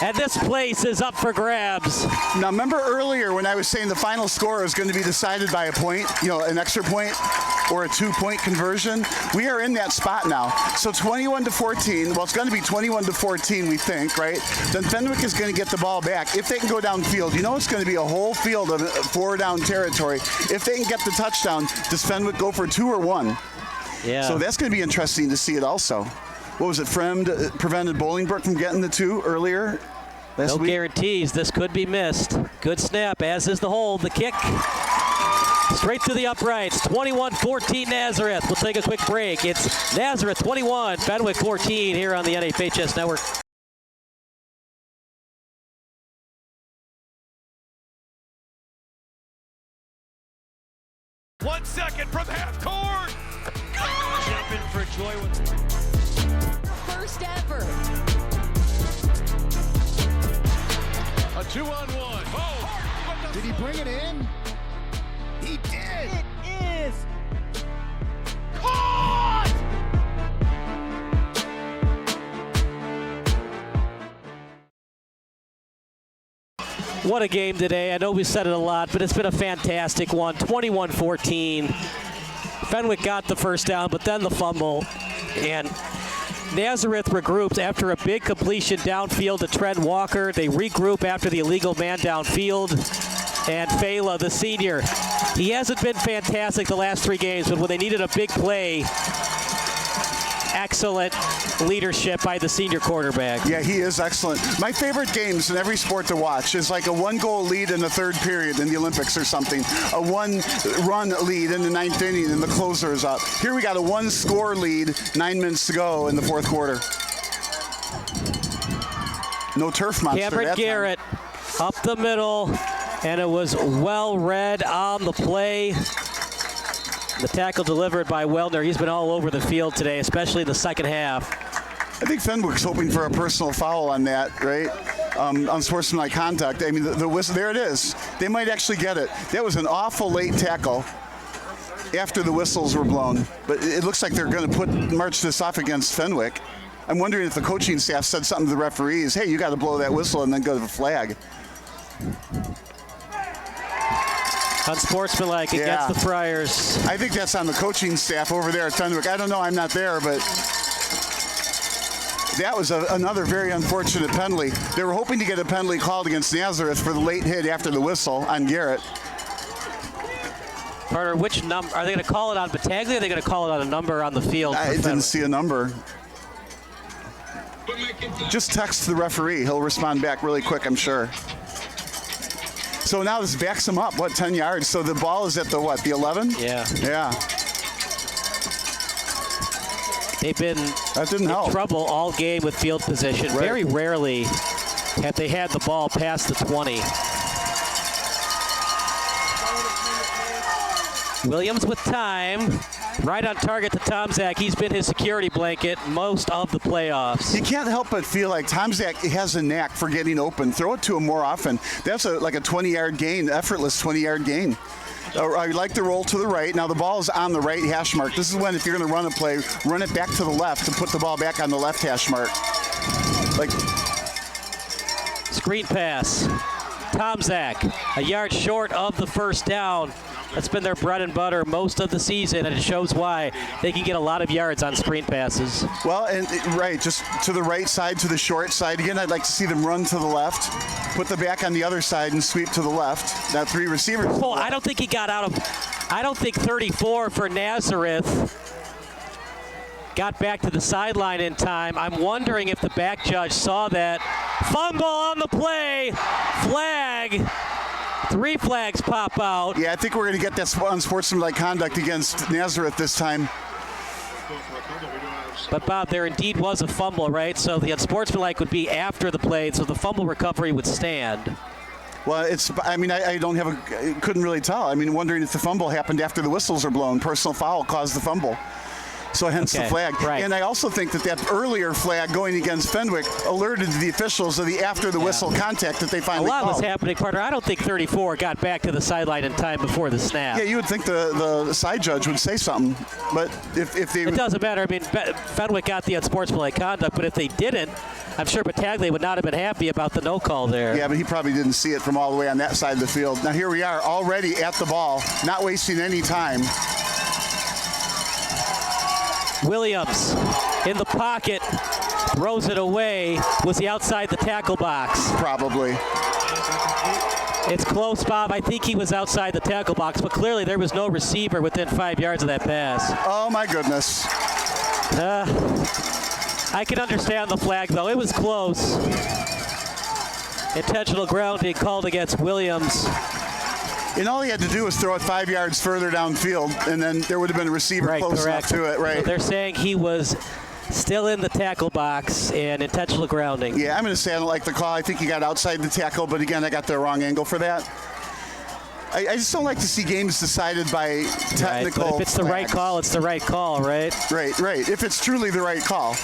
And this place is up for grabs. Now, remember earlier when I was saying the final score is going to be decided by a point, an extra point or a 2-point conversion? We are in that spot now. So 21-14. Well, it's going to be 21-14, we think, right? Then Fenwick is going to get the ball back. If they can go downfield, it's going to be a whole field of 4-down territory. If they can get the touchdown, does Fenwick go for 2 or 1? Yeah. So that's going to be interesting to see it also. What was it, Fremd prevented Bolingbrook from getting the 2 earlier last week? No guarantees. This could be missed. Good snap, as is the hold. The kick straight through the uprights. 21-14 Nazareth. We'll take a quick break. It's Nazareth 21, Fenwick 14 here on the NHS Network. One second from half court. Jumping for joy. First ever. A 2-on-1. Oh! Did he bring it in? He did. It is. Caught! What a game today. I know we said it a lot, but it's been a fantastic one. 21-14. Fenwick got the first down, but then the fumble. And Nazareth regrouped after a big completion downfield to Trent Walker. They regroup after the illegal man downfield. And Fela, the senior, he hasn't been fantastic the last 3 games, but when they needed a big play, excellent leadership by the senior quarterback. Yeah, he is excellent. My favorite games in every sport to watch is like a 1-goal lead in the 3rd period in the Olympics or something. A 1-run lead in the 9th inning and the closer is up. Here we got a 1-score lead, 9 minutes to go in the 4th quarter. No turf monster. Cameron Garrett up the middle, and it was well read on the play. The tackle delivered by Weldner. He's been all over the field today, especially in the second half. I think Fenwick's hoping for a personal foul on that, right? Unsportsmanlike conduct. I mean, the whistle, there it is. They might actually get it. That was an awful late tackle after the whistles were blown. But it looks like they're going to march this off against Fenwick. I'm wondering if the coaching staff said something to the referees, hey, you got to blow that whistle and then go to the flag. Unsportsmanlike against the Friars. I think that's on the coaching staff over there at Fenwick. I don't know, I'm not there, but that was another very unfortunate penalty. They were hoping to get a penalty called against Nazareth for the late hit after the whistle on Garrett. Carter, which number? Are they going to call it on Battaglia, or are they going to call it on a number on the field? I didn't see a number. Just text the referee. He'll respond back really quick, I'm sure. So now this backs him up, 10 yards? So the ball is at the, the 11? Yeah. Yeah. They've been in trouble all game with field position. Right. Very rarely have they had the ball past the 20. Williams with time. Right on target to Tomczak. He's been his security blanket most of the playoffs. You can't help but feel like Tomczak has a knack for getting open. Throw it to him more often. That's like a 20-yard gain, effortless 20-yard gain. I like the roll to the right. Now the ball is on the right hash mark. This is when, if you're going to run a play, run it back to the left and put the ball back on the left hash mark. Like screen pass. Tomczak, a yard short of the first down. That's been their bread and butter most of the season, and it shows why they can get a lot of yards on screen passes. Well, and right, just to the right side, to the short side. Again, I'd like to see them run to the left, put the back on the other side, and sweep to the left. Now 3 receivers. Well, I don't think he got out of. I don't think 34 for Nazareth got back to the sideline in time. I'm wondering if the back judge saw that. Fumble on the play. Flag. 3 flags pop out. Yeah, I think we're going to get that unsportsmanlike conduct against Nazareth this time. But Bob, there indeed was a fumble, right? So the unsportsmanlike would be after the play, so the fumble recovery would stand. Well, I don't have couldn't really tell. I mean, wondering if the fumble happened after the whistles are blown. Personal foul caused the fumble. So hence the flag. Right. And I also think that earlier flag going against Fenwick alerted the officials of the after the whistle contact that they finally called. A lot was happening, Carter. I don't think 34 got back to the sideline in time before the snap. Yeah, you would think the side judge would say something. But if they... It doesn't matter. I mean, Fenwick got the unsportsmanlike conduct, but if they didn't, I'm sure Battaglia would not have been happy about the no call there. Yeah, but he probably didn't see it from all the way on that side of the field. Now here we are already at the ball, not wasting any time. Williams in the pocket, throws it away. Was he outside the tackle box? Probably. It's close, Bob. I think he was outside the tackle box, but clearly there was no receiver within 5 yards of that pass. Oh, my goodness. I can understand the flag, though. It was close. Intentional grounding called against Williams. And all he had to do was throw it 5 yards further downfield, and then there would have been a receiver close enough to it, right? So they're saying he was still in the tackle box and intentional grounding. Yeah, I'm going to say I don't like the call. I think he got outside the tackle, but again, I got the wrong angle for that. I just don't like to see games decided by technical But if it's the right call, it's the right call, right? Right. If it's truly the right call.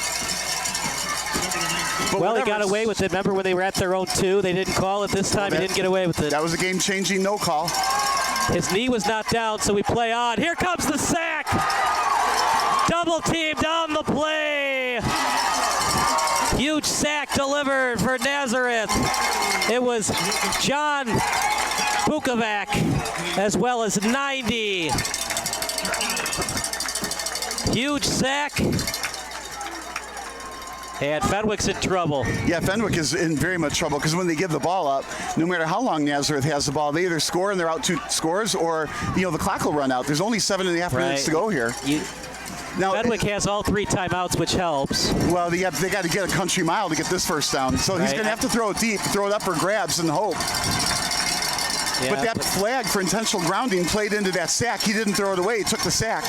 But well, he got away with it. Remember when they were at their own 2? They didn't call it this time. He didn't get away with it. That was a game-changing no call. His knee was not down, so we play on. Here comes the sack. Double team down the play. Huge sack delivered for Nazareth. It was John Bukovac as well as 90. Huge sack. And Fenwick's in trouble. Yeah, Fenwick is in very much trouble because when they give the ball up, no matter how long Nazareth has the ball, they either score and they're out 2 scores, or the clock will run out. There's only 7.5 minutes to go here. Now Fenwick has all 3 timeouts, which helps. Well, they got to get a country mile to get this first down. So he's going to have to throw it deep, throw it up for grabs and hope. Yeah, but that flag for intentional grounding played into that sack. He didn't throw it away. He took the sack.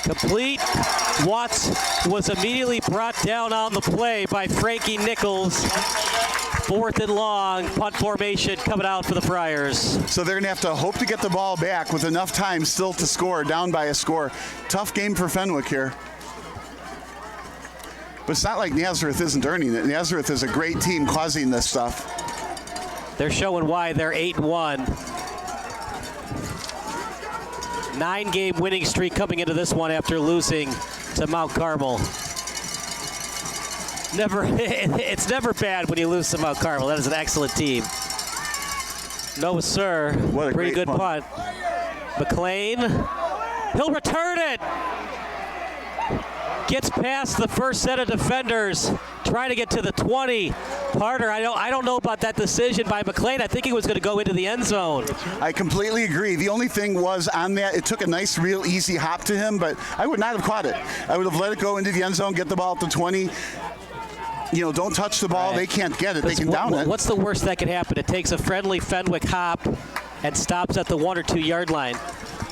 Complete. Watts was immediately brought down on the play by Frankie Nichols. 4th and long, punt formation coming out for the Friars. So they're going to have to hope to get the ball back with enough time still to score, down by a score. Tough game for Fenwick here. But it's not like Nazareth isn't earning it. Nazareth is a great team causing this stuff. They're showing why they're 8-1. 9-game winning streak coming into this one after losing to Mount Carmel. It's never bad when you lose to Mount Carmel. That is an excellent team. No, sir. What a pretty great good punt. McLean, he'll return it. Gets past the first set of defenders, trying to get to the 20. Carter, I don't know about that decision by McLean. I think he was going to go into the end zone. I completely agree. The only thing was on that, it took a nice, real easy hop to him, but I would not have caught it. I would have let it go into the end zone, get the ball at the 20. don't touch the ball. Right. They can't get it. They can down it. What's the worst that could happen? It takes a friendly Fenwick hop and stops at the 1 or 2 yard line.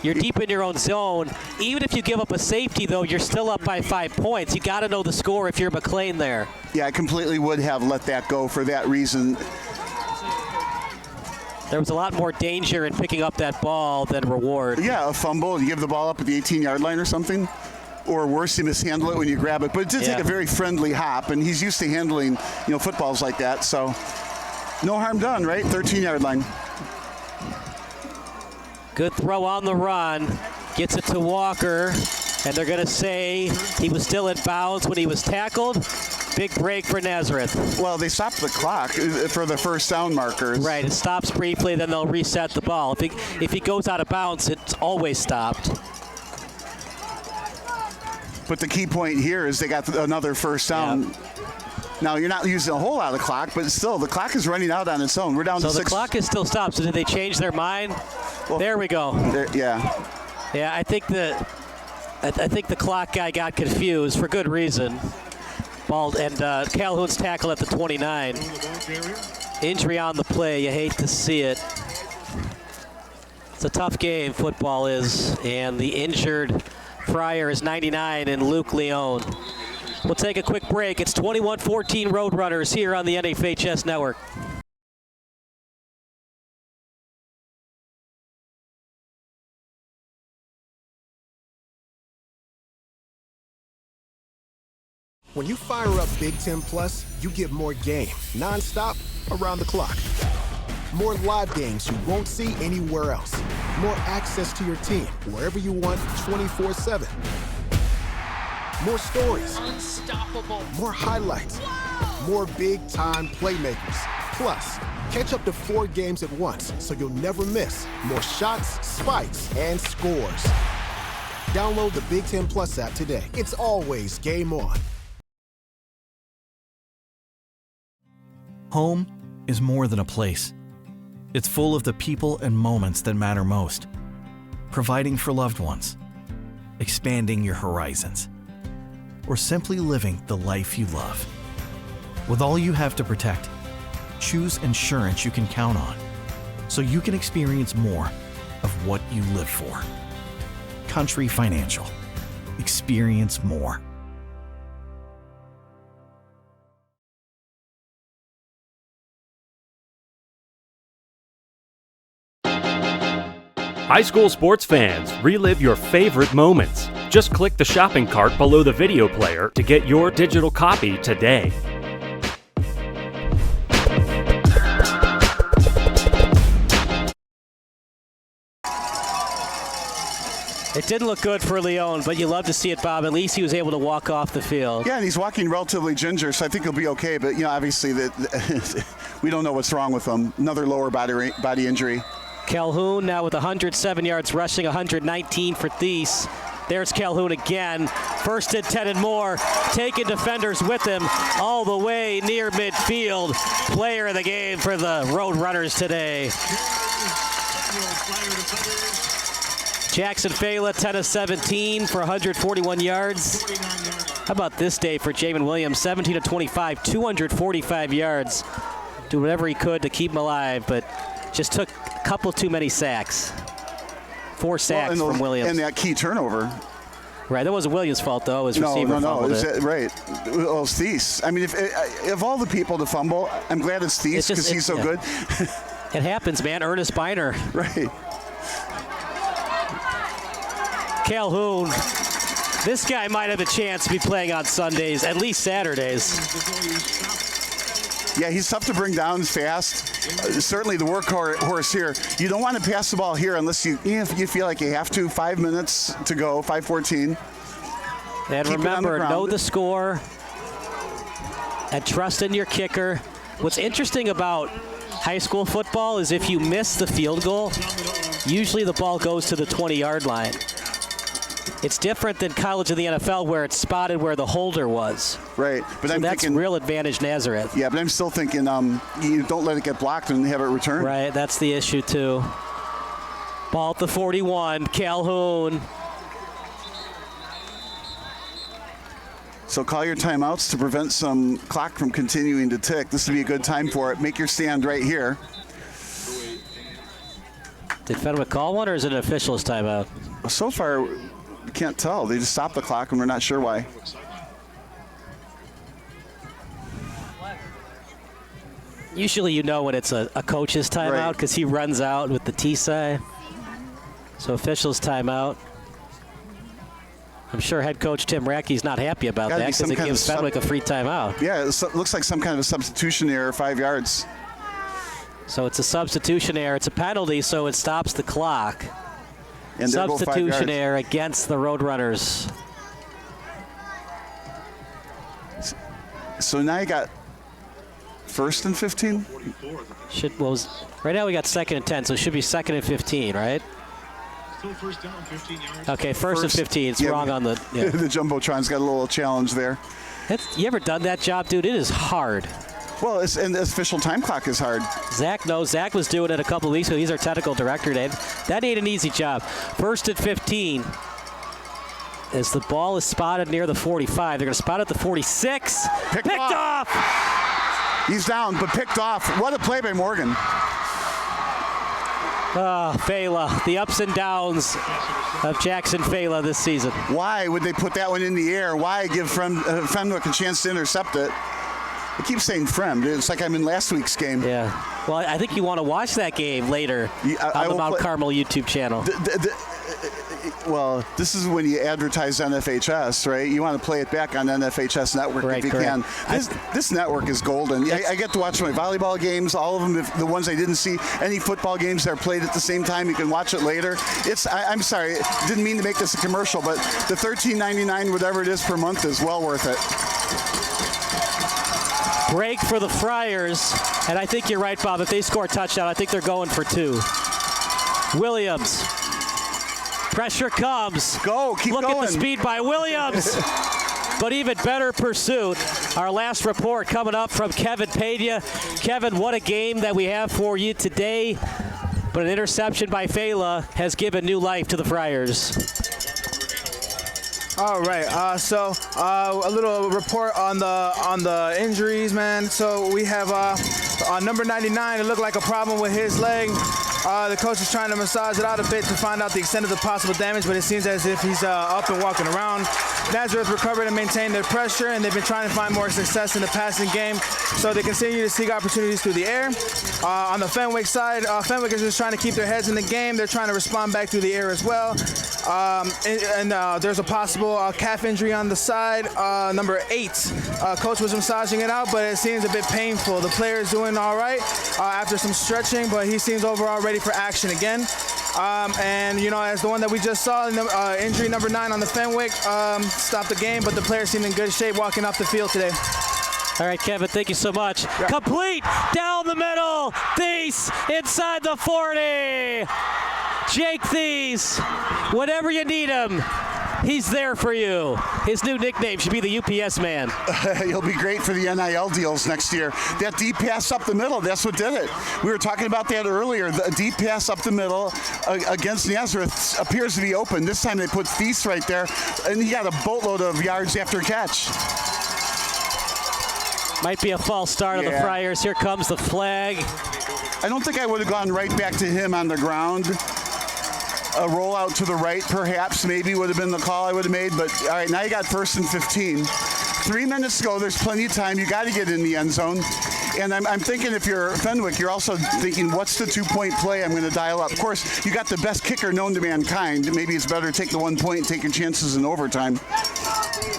You're deep in your own zone. Even if you give up a safety, though, you're still up by 5 points. You got to know the score if you're McLean there. Yeah, I completely would have let that go for that reason. There was a lot more danger in picking up that ball than reward. Yeah, a fumble. You give the ball up at the 18-yard line or something. Or worse, you mishandle it when you grab it. But it did take a very friendly hop, and he's used to handling, footballs like that. So no harm done, right? 13-yard line. Good throw on the run. Gets it to Walker, and they're going to say he was still in bounds when he was tackled. Big break for Nazareth. Well, they stopped the clock for the first down markers. Right, it stops briefly, then they'll reset the ball. If he goes out of bounds, it's always stopped. But the key point here is they got another first down. Yep. Now, you're not using a whole lot of clock, but still, the clock is running out on its own. We're down to 6. So the clock is still stopped. So did they change their mind? Well, there we go. Yeah. Yeah, I think the clock guy got confused for good reason. Ball and Calhoun's tackle at the 29. Injury on the play. You hate to see it. It's a tough game, football is, and the injured Fryer is 99 and Luke Leone. We'll take a quick break. It's 21-14 Roadrunners here on the NFHS Network. When you fire up Big Ten Plus, you get more game, nonstop, around the clock. More live games you won't see anywhere else. More access to your team, wherever you want, 24/7. More stories. Unstoppable. More highlights. Whoa. More big-time playmakers. Plus, catch up to 4 games at once, so you'll never miss more shots, spikes, and scores. Download the Big Ten Plus app today. It's always game on. Home is more than a place. It's full of the people and moments that matter most. Providing for loved ones, expanding your horizons, or simply living the life you love. With all you have to protect, choose insurance you can count on, so you can experience more of what you live for. Country Financial. Experience more. High school sports fans, relive your favorite moments. Just click the shopping cart below the video player to get your digital copy today. It didn't look good for Leone, but you love to see it, Bob. At least he was able to walk off the field. Yeah, and he's walking relatively ginger, so I think he'll be okay. But, obviously we don't know what's wrong with him. Another lower body injury. Calhoun now with 107 yards rushing, 119 for Thies. There's Calhoun again. First and 10 and more. Taking defenders with him all the way near midfield. Player of the game for the Roadrunners today. Jackson Fela, 10 of 17 for 141 yards. How about this day for Jamin Williams? 17 of 25, 245 yards. Do whatever he could to keep him alive, but just took a couple too many sacks. 4 sacks from Williams. And that key turnover. Right, that wasn't Williams' fault, though. His receiver fumbled it. Right. Well, it's Thies. I mean, if all the people to fumble, I'm glad it's Thies because he's so good. It happens, man. Ernest Biner. Right. Calhoun. This guy might have a chance to be playing on Sundays, at least Saturdays. Yeah, he's tough to bring down fast. Certainly the workhorse here. You don't want to pass the ball here unless you feel like you have to. 5 minutes to go, 5:14. And remember, know the score and trust in your kicker. What's interesting about high school football is if you miss the field goal, usually the ball goes to the 20-yard line. It's different than college and the NFL where it's spotted where the holder was. Right, but so that's real advantage Nazareth. Yeah, but I'm still thinking you don't let it get blocked and have it returned. Right, that's the issue too. Ball at the 41, Calhoun. So call your timeouts to prevent some clock from continuing to tick. This would be a good time for it. Make your stand right here. Did Fenwick call one, or is it an official's timeout? So far, we can't tell. They just stopped the clock, and we're not sure why. Usually you know when it's a coach's timeout because he runs out with the T sign. So official's timeout. I'm sure head coach Tim Rackey's not happy about that because it gives Fenwick a free timeout. Yeah, it looks like some kind of a substitution error, 5 yards. So it's a substitution error. It's a penalty, so it stops the clock. And substitution error against the Roadrunners. So now you got 1st and 15? Right now we got 2nd and 10, so it should be 2nd and 15, right? Still first down, 15 yards. Okay, first and 15. It's wrong on the... Yeah. The Jumbotron's got a little challenge there. You ever done that job, dude? It is hard. Well, and the official time clock is hard. Zach knows. Zach was doing it a couple of weeks ago. He's our technical director, Dave. That ain't an easy job. 1st and 15. As the ball is spotted near the 45. They're going to spot at the 46. Picked off! He's down, but picked off. What a play by Morgan. Fela, the ups and downs of Jackson Fela this season. Why would they put that one in the air? Why give Fenwick a chance to intercept it? I keep saying Frem. It's like I'm in last week's game. Yeah. Well, I think you want to watch that game later on the Mount Carmel YouTube channel. Well, this is when you advertise NFHS, right? You want to play it back on NFHS Network if you can. This network is golden. I get to watch my volleyball games, all of them, the ones I didn't see. Any football games that are played at the same time, you can watch it later. I'm sorry, didn't mean to make this a commercial, but the $13.99, whatever it is per month, is well worth it. Break for the Friars, and I think you're right, Bob. If they score a touchdown, I think they're going for 2. Williams. Pressure comes. Keep going. Look at the speed by Williams. But even better pursuit. Our last report coming up from Kevin Pena. Kevin, what a game that we have for you today. But an interception by Fela has given new life to the Friars. All right, so a little report on the injuries, man. So we have number 99. It looked like a problem with his leg. The coach is trying to massage it out a bit to find out the extent of the possible damage, but it seems as if he's up and walking around. Nazareth recovered and maintained their pressure, and they've been trying to find more success in the passing game, so they continue to seek opportunities through the air. On the Fenwick side, Fenwick is just trying to keep their heads in the game. They're trying to respond back through the air as well. There's a possible calf injury on the side. Number 8, coach was massaging it out, but it seems a bit painful. The player is doing all right after some stretching, but he seems overall ready for action again. As the one that we just saw, injury number 9 on the Fenwick stopped the game, but the player seemed in good shape walking off the field today. All right, Kevin, thank you so much. Yeah. Complete down the middle. Thies inside the 40. Jake Thies, whenever you need him, he's there for you. His new nickname should be the UPS man. He'll be great for the NIL deals next year. That deep pass up the middle, that's what did it. We were talking about that earlier. The deep pass up the middle against Nazareth appears to be open. This time they put Thies right there, and he got a boatload of yards after catch. Might be a false start of the Friars. Here comes the flag. I don't think I would have gone right back to him on the ground. A rollout to the right, perhaps, maybe would have been the call I would have made. But, all right, now you got 1st and 15. 3 minutes to go. There's plenty of time. You got to get in the end zone. And I'm thinking if you're Fenwick, you're also thinking, what's the 2-point play I'm going to dial up? Of course, you got the best kicker known to mankind. Maybe it's better to take the 1 point and take your chances in overtime.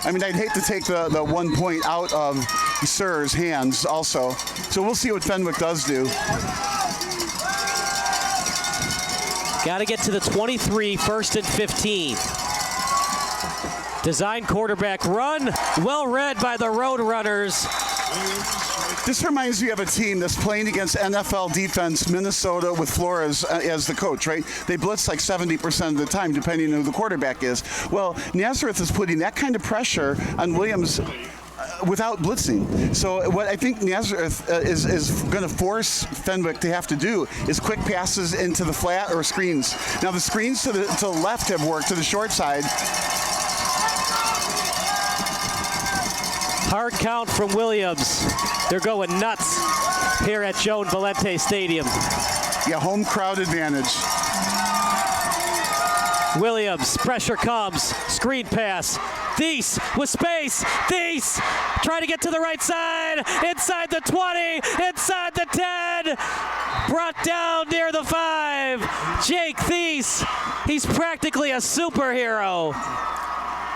I mean, I'd hate to take the 1 point out of Sir's hands also. So we'll see what Fenwick does do. Got to get to the 23, 1st and 15. Design quarterback run, well read by the Roadrunners. This reminds me of a team that's playing against NFL defense, Minnesota, with Flores as the coach, right? They blitz like 70% of the time, depending on who the quarterback is. Well, Nazareth is putting that kind of pressure on Williams without blitzing. So what I think Nazareth is going to force Fenwick to have to do is quick passes into the flat or screens. Now the screens to the left have worked, to the short side. Hard count from Williams. They're going nuts here at Joan Valente Stadium. Yeah, home crowd advantage. Williams, pressure comes, screen pass. Thies with space. Thies trying to get to the right side. Inside the 20, inside the 10. Brought down near the 5. Jake Thies, he's practically a superhero.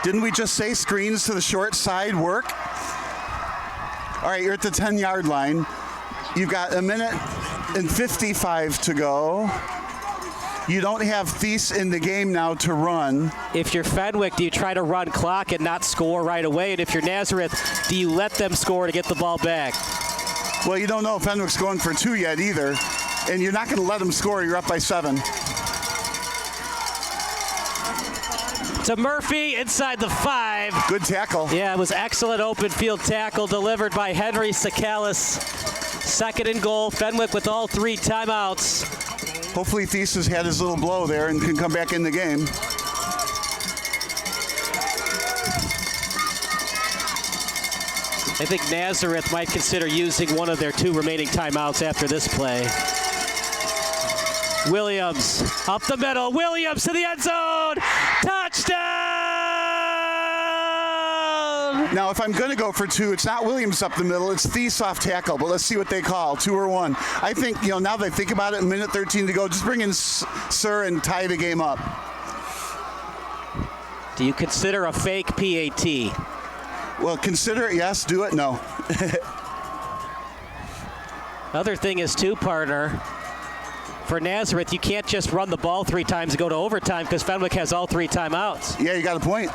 Didn't we just say screens to the short side work? All right, you're at the 10-yard line. You've got a minute and 55 to go. You don't have Thies in the game now to run. If you're Fenwick, do you try to run clock and not score right away? And if you're Nazareth, do you let them score to get the ball back? Well, you don't know if Fenwick's going for 2 yet either. And you're not going to let them score. You're up by 7. To Murphy inside the 5. Good tackle. Yeah, it was excellent open field tackle delivered by Henry Sakalis. 2nd and goal. Fenwick with all 3 timeouts. Hopefully Thies has had his little blow there and can come back in the game. I think Nazareth might consider using one of their 2 remaining timeouts after this play. Williams up the middle. Williams to the end zone. Touchdown! Now, if I'm going to go for 2, it's not Williams up the middle. It's Thies off tackle, but let's see what they call, 2 or 1. I think, now that I think about it, a minute 13 to go, just bring in Sir and tie the game up. Do you consider a fake PAT? Well, consider it, yes. Do it, no. Other thing is, too, partner, for Nazareth, you can't just run the ball 3 times and go to overtime because Fenwick has all 3 timeouts. Yeah, you got a point.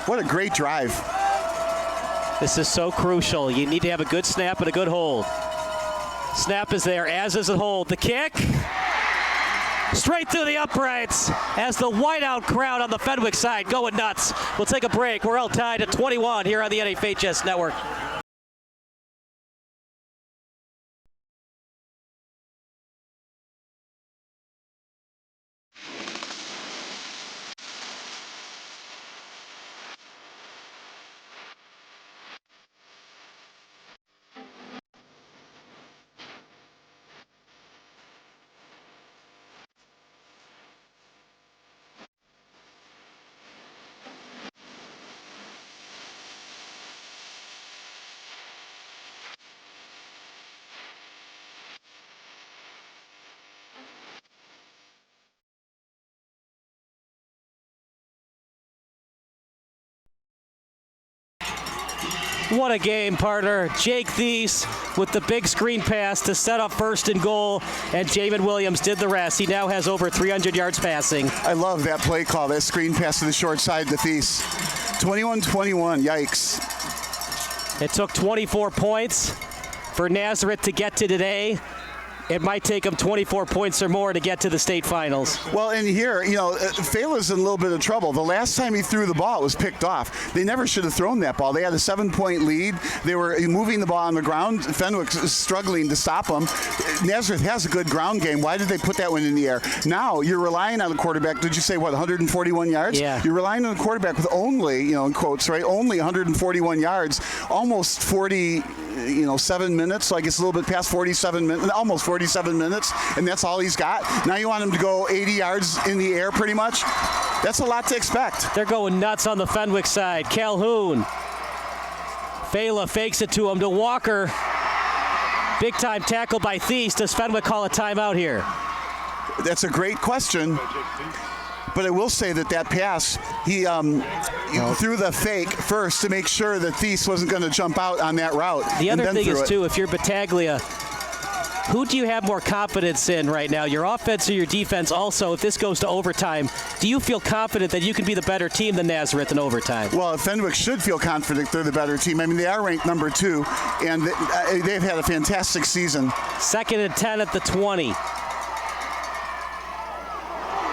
What a great drive. This is so crucial. You need to have a good snap and a good hold. Snap is there, as is the hold. The kick, straight through the uprights as the whiteout crowd on the Fenwick side going nuts. We'll take a break. We're all tied at 21 here on the IHSA Network. What a game, partner. Jake Thies with the big screen pass to set up 1st and goal, and Jamin Williams did the rest. He now has over 300 yards passing. I love that play call, that screen pass to the short side to Thies. 21-21, yikes. It took 24 points for Nazareth to get to today. It might take them 24 points or more to get to the state finals. Well, and here, Fela's in a little bit of trouble. The last time he threw the ball, it was picked off. They never should have thrown that ball. They had a 7-point lead. They were moving the ball on the ground. Fenwick is struggling to stop them. Nazareth has a good ground game. Why did they put that one in the air? Now you're relying on the quarterback. Did you say, 141 yards? Yeah. You're relying on the quarterback with only, in quotes, right, only 141 yards, almost 7 minutes, so I guess a little bit past 47 minutes, almost 47 minutes, and that's all he's got. Now you want him to go 80 yards in the air pretty much? That's a lot to expect. They're going nuts on the Fenwick side. Calhoun. Fela fakes it to him to Walker. Big time tackle by Thies. Does Fenwick call a timeout here? That's a great question. But I will say that pass, he threw the fake first to make sure that Thies wasn't going to jump out on that route. The other thing is, too, if you're Battaglia, who do you have more confidence in right now, your offense or your defense? Also, if this goes to overtime, do you feel confident that you can be the better team than Nazareth in overtime? Well, Fenwick should feel confident they're the better team. I mean, they are ranked number 2, and they've had a fantastic season. 2nd and 10 at the 20.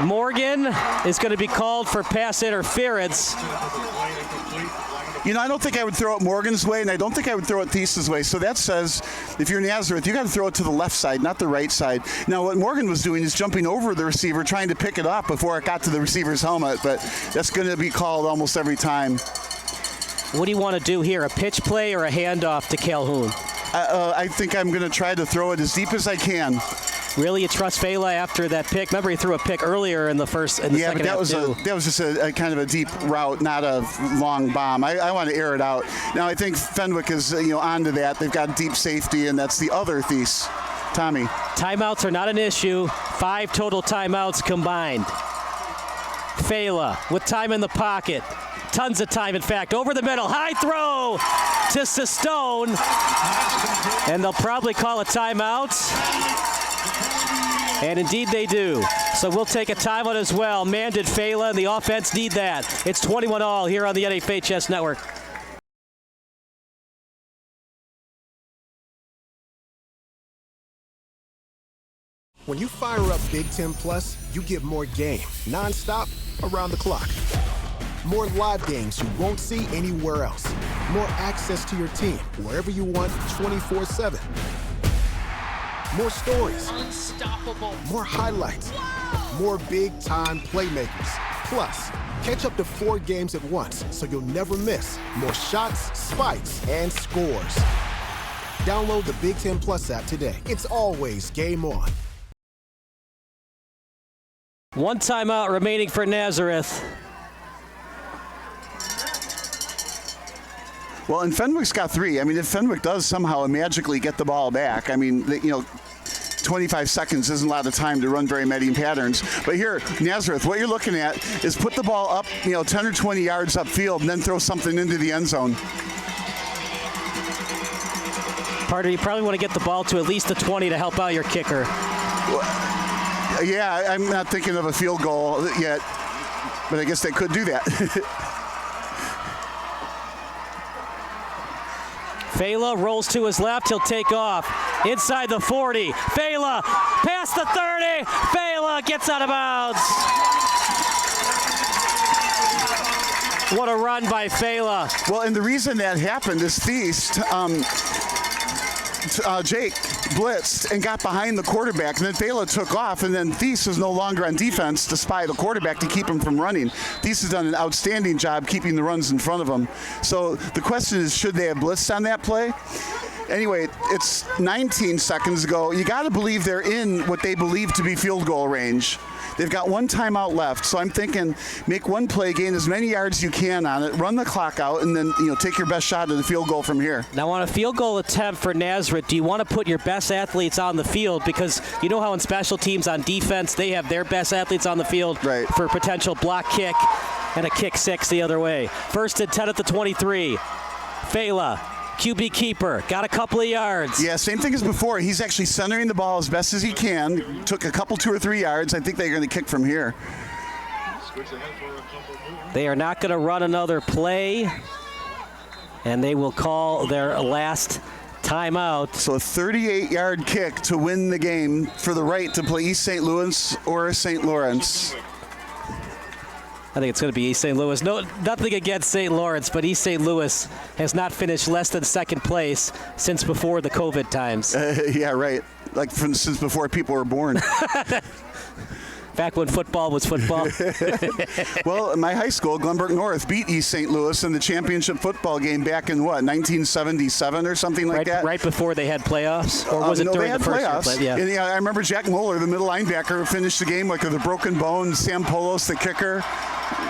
Morgan is going to be called for pass interference. I don't think I would throw it Morgan's way, and I don't think I would throw it Thies's way. So that says, if you're Nazareth, you got to throw it to the left side, not the right side. Now, what Morgan was doing is jumping over the receiver, trying to pick it up before it got to the receiver's helmet, but that's going to be called almost every time. What do you want to do here, a pitch play or a handoff to Calhoun? I think I'm going to try to throw it as deep as I can. Really, you trust Fela after that pick? Remember, he threw a pick earlier in the second half. That was just a kind of a deep route, not a long bomb. I want to air it out. Now I think Fenwick is onto that. They've got deep safety, and that's the other Thies. Tommy. Timeouts are not an issue. 5 total timeouts combined. Fela with time in the pocket. Tons of time, in fact. Over the middle. High throw to Sistone. And they'll probably call a timeout. And indeed they do. So we'll take a timeout as well. Man, did Fela and the offense need that. It's 21-all here on the IHSA Network. When you fire up Big Ten Plus, you get more game, nonstop, around the clock. More live games you won't see anywhere else. More access to your team, wherever you want, 24/7. More stories. Unstoppable. More highlights. More big-time playmakers. Plus, catch up to 4 games at once, so you'll never miss more shots, spikes, and scores. Download the Big Ten Plus app today. It's always game on. 1 timeout remaining for Nazareth. Well, and Fenwick's got 3. I mean, if Fenwick does somehow magically get the ball back, I mean, 25 seconds isn't a lot of time to run very many patterns. But here, Nazareth, what you're looking at is put the ball up, 10 or 20 yards upfield and then throw something into the end zone. Carter, you probably want to get the ball to at least the 20 to help out your kicker. Yeah, I'm not thinking of a field goal yet, but I guess they could do that. Fela rolls to his left. He'll take off. Inside the 40. Fela past the 30. Fela gets out of bounds. What a run by Fela. Well, and the reason that happened is Thies, Jake blitzed and got behind the quarterback, and then Fela took off, and then Thies was no longer on defense to spy the quarterback to keep him from running. Thies has done an outstanding job keeping the runs in front of him. So the question is, should they have blitzed on that play? Anyway, it's 19 seconds ago. You got to believe they're in what they believe to be field goal range. They've got 1 timeout left, so I'm thinking make 1 play, gain as many yards as you can on it, run the clock out, and then take your best shot at the field goal from here. Now, on a field goal attempt for Nazareth, do you want to put your best athletes on the field? Because you know how in special teams on defense, they have their best athletes on the field for potential block kick and a kick 6 the other way. 1st and 10 at the 23. Fela. QB keeper, got a couple of yards. Yeah, same thing as before. He's actually centering the ball as best as he can. Took a couple, 2 or 3 yards. I think they're going to kick from here. They are not going to run another play, and they will call their last timeout. So a 38-yard kick to win the game for the right to play East St. Louis or St. Lawrence. I think it's going to be East St. Louis. No, nothing against St. Lawrence, but East St. Louis has not finished less than 2nd place since before the COVID times. Yeah, right. Like since before people were born. Back when football was football. Well, in my high school, Glenbrook North beat East St. Louis in the championship football game back in 1977 or something like that? Right before they had playoffs? Or was it during the first playoffs. year? And, I remember Jack Moeller, the middle linebacker, finished the game like with a broken bone. Sam Polos, the kicker,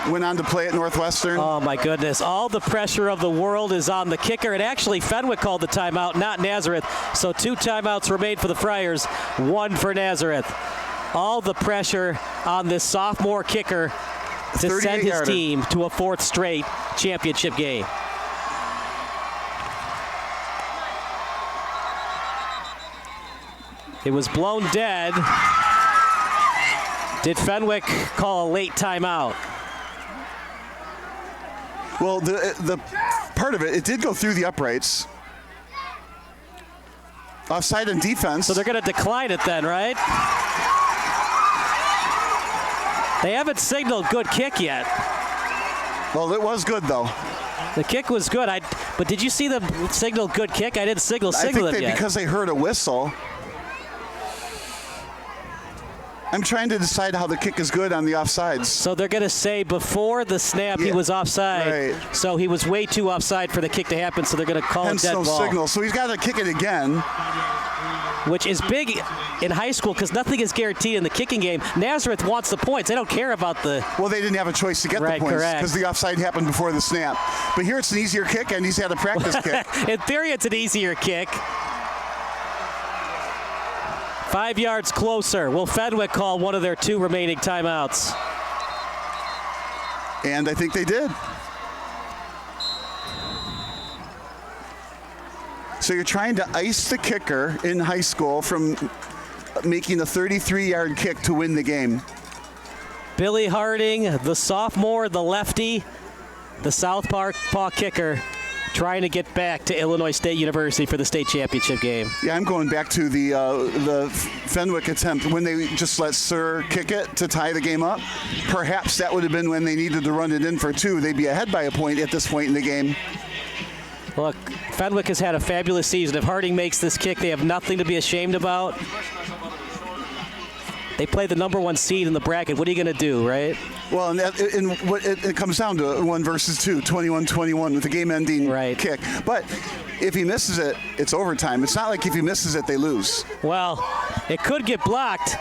went on to play at Northwestern. Oh, my goodness. All the pressure of the world is on the kicker. And actually, Fenwick called the timeout, not Nazareth. So 2 timeouts remain for the Friars, 1 for Nazareth. All the pressure on this sophomore kicker to send his team to a 4th straight championship game. It was blown dead. Did Fenwick call a late timeout? Well, the part of it did go through the uprights. Offside in defense. So they're going to decline it then, right? They haven't signaled good kick yet. Well, it was good, though. The kick was good. But did you see them signal good kick? I didn't signal it yet. Because they heard a whistle. I'm trying to decide how the kick is good on the offsides. So they're going to say before the snap he was offside. Right. So he was way too offside for the kick to happen, so they're going to call it dead ball. Signal. So he's got to kick it again. Which is big in high school because nothing is guaranteed in the kicking game. Nazareth wants the points. They don't care about the... Well, they didn't have a choice to get the points because the offside happened before the snap. But here it's an easier kick, and he's had a practice kick. In theory, it's an easier kick. 5 yards closer. Will Fenwick call one of their 2 remaining timeouts? And I think they did. So you're trying to ice the kicker in high school from making a 33-yard kick to win the game. Billy Harding, the sophomore, the lefty, the southpaw kicker, trying to get back to Illinois State University for the state championship game. Yeah, I'm going back to the Fenwick attempt when they just let Sir kick it to tie the game up. Perhaps that would have been when they needed to run it in for 2. They'd be ahead by a point at this point in the game. Look, Fenwick has had a fabulous season. If Harding makes this kick, they have nothing to be ashamed about. They play the number 1 seed in the bracket. What are you going to do, right? Well, it comes down to 1 versus 2, 21-21 with a game-ending kick. But if he misses it, it's overtime. It's not like if he misses it, they lose. Well, it could get blocked,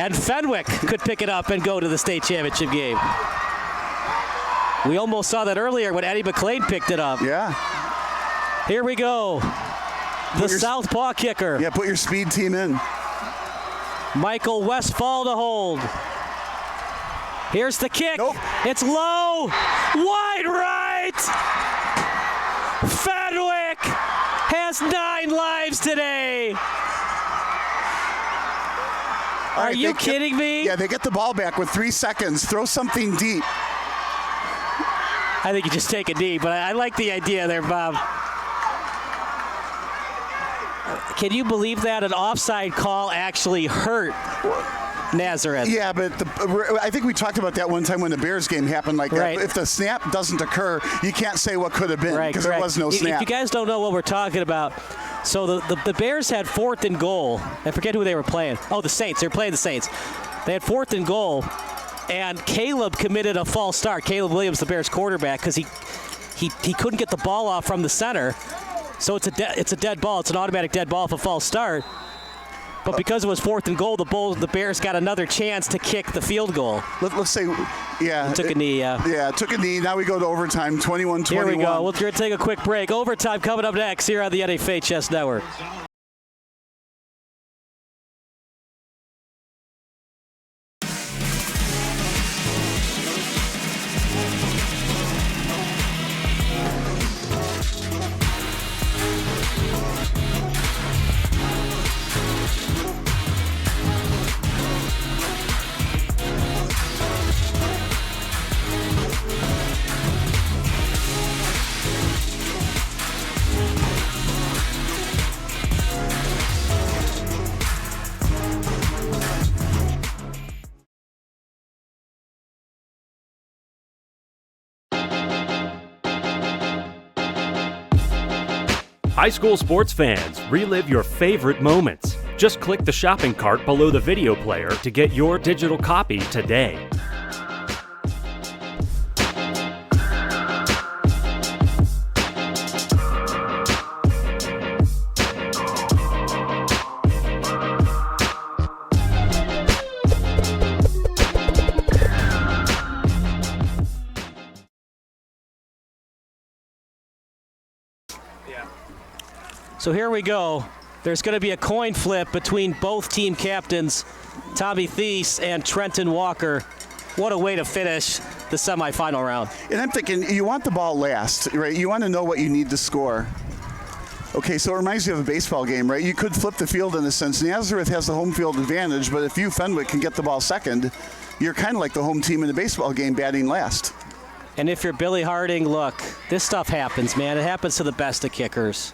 and Fenwick could pick it up and go to the state championship game. We almost saw that earlier when Eddie McLean picked it up. Yeah. Here we go. The southpaw kicker. Yeah, put your speed team in. Michael Westfall to hold. Here's the kick. Nope. It's low. Wide right. Fenwick has 9 lives today. Are you kidding me? Yeah, they get the ball back with 3 seconds. Throw something deep. I think you just take a knee, but I like the idea there, Bob. Can you believe that an offside call actually hurt Nazareth? Yeah, but I think we talked about that one time when the Bears game happened like that. If the snap doesn't occur, you can't say what could have been because there was no snap. If you guys don't know what we're talking about, so the Bears had 4th and goal. I forget who they were playing. Oh, the Saints. They were playing the Saints. They had 4th and goal, and Caleb committed a false start. Caleb Williams, the Bears quarterback, because he couldn't get the ball off from the center. So it's a dead ball. It's an automatic dead ball if a false start. But because it was 4th and goal, the Bears got another chance to kick the field goal. Let's say, yeah. Took a knee, yeah. Yeah, took a knee. Now we go to overtime, 21-21. Here we go. We'll take a quick break. Overtime coming up next here on the NFHS Network. High school sports fans, relive your favorite moments. Just click the shopping cart below the video player to get your digital copy today. So here we go. There's going to be a coin flip between both team captains, Tommy Thies and Trenton Walker. What a way to finish the semifinal round. And I'm thinking, you want the ball last, right? You want to know what you need to score. Okay, so it reminds me of a baseball game, right? You could flip the field in a sense. Nazareth has the home field advantage, but if you, Fenwick, can get the ball second, you're kind of like the home team in a baseball game batting last. And if you're Billy Harding, look, this stuff happens, man. It happens to the best of kickers.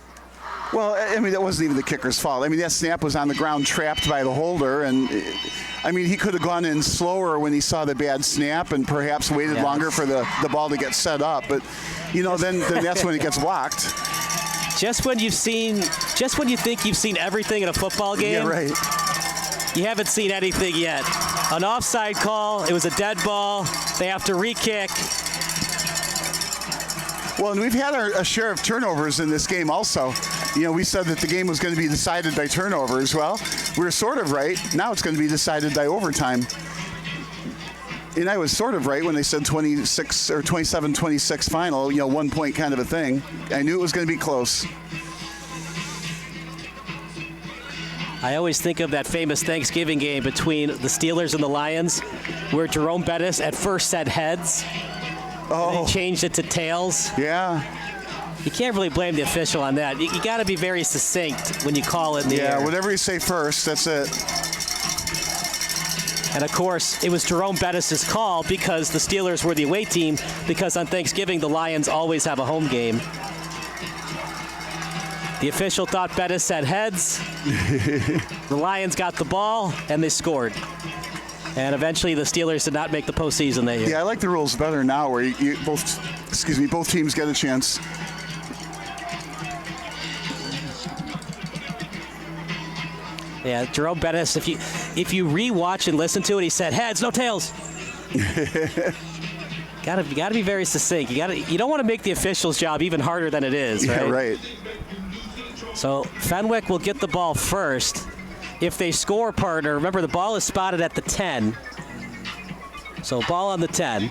Well, I mean, that wasn't even the kicker's fault. I mean, that snap was on the ground trapped by the holder, and I mean, he could have gone in slower when he saw the bad snap and perhaps waited longer for the ball to get set up. But, you know, then that's when it gets blocked. Just when you think you've seen everything in a football game, yeah, right. You haven't seen anything yet. an offside call. It was a dead ball. They have to re-kick. Well, and we've had a share of turnovers in this game also. You know, we said that the game was going to be decided by turnovers. Well, we were sort of right. Now it's going to be decided by overtime. And I was sort of right when they said 26 or 27-26 final, 1 point kind of a thing. I knew it was going to be close. I always think of that famous Thanksgiving game between the Steelers and the Lions, where Jerome Bettis at first said heads. And then changed it to tails. Yeah. You can't really blame the official on that. You got to be very succinct when you call it in the air. Yeah, whatever you say first, that's it. And of course, it was Jerome Bettis' call because the Steelers were the away team, because on Thanksgiving, the Lions always have a home game. The official thought Bettis said heads. The Lions got the ball, and they scored. And eventually, the Steelers did not make the postseason that year. Yeah, I like the rules better now, where both teams get a chance. Yeah, Jerome Bettis, if you re-watch and listen to it, he said heads, no tails. Gotta be very succinct. You don't want to make the official's job even harder than it is, right? Yeah, right. So Fenwick will get the ball first. If they score, partner, remember the ball is spotted at the 10. So ball on the 10.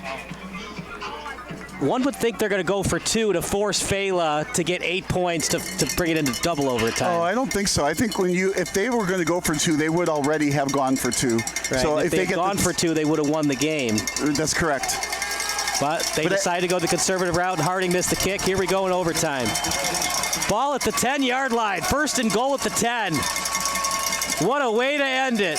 One would think they're going to go for 2 to force Fela to get 8 points to bring it into double overtime. Oh, I don't think so. I think if they were going to go for 2, they would already have gone for 2. Right. So if they had gone for 2, they would have won the game. That's correct. But they decided to go the conservative route, and Harding missed the kick. Here we go in overtime. Ball at the 10-yard line. First and goal at the 10. What a way to end it.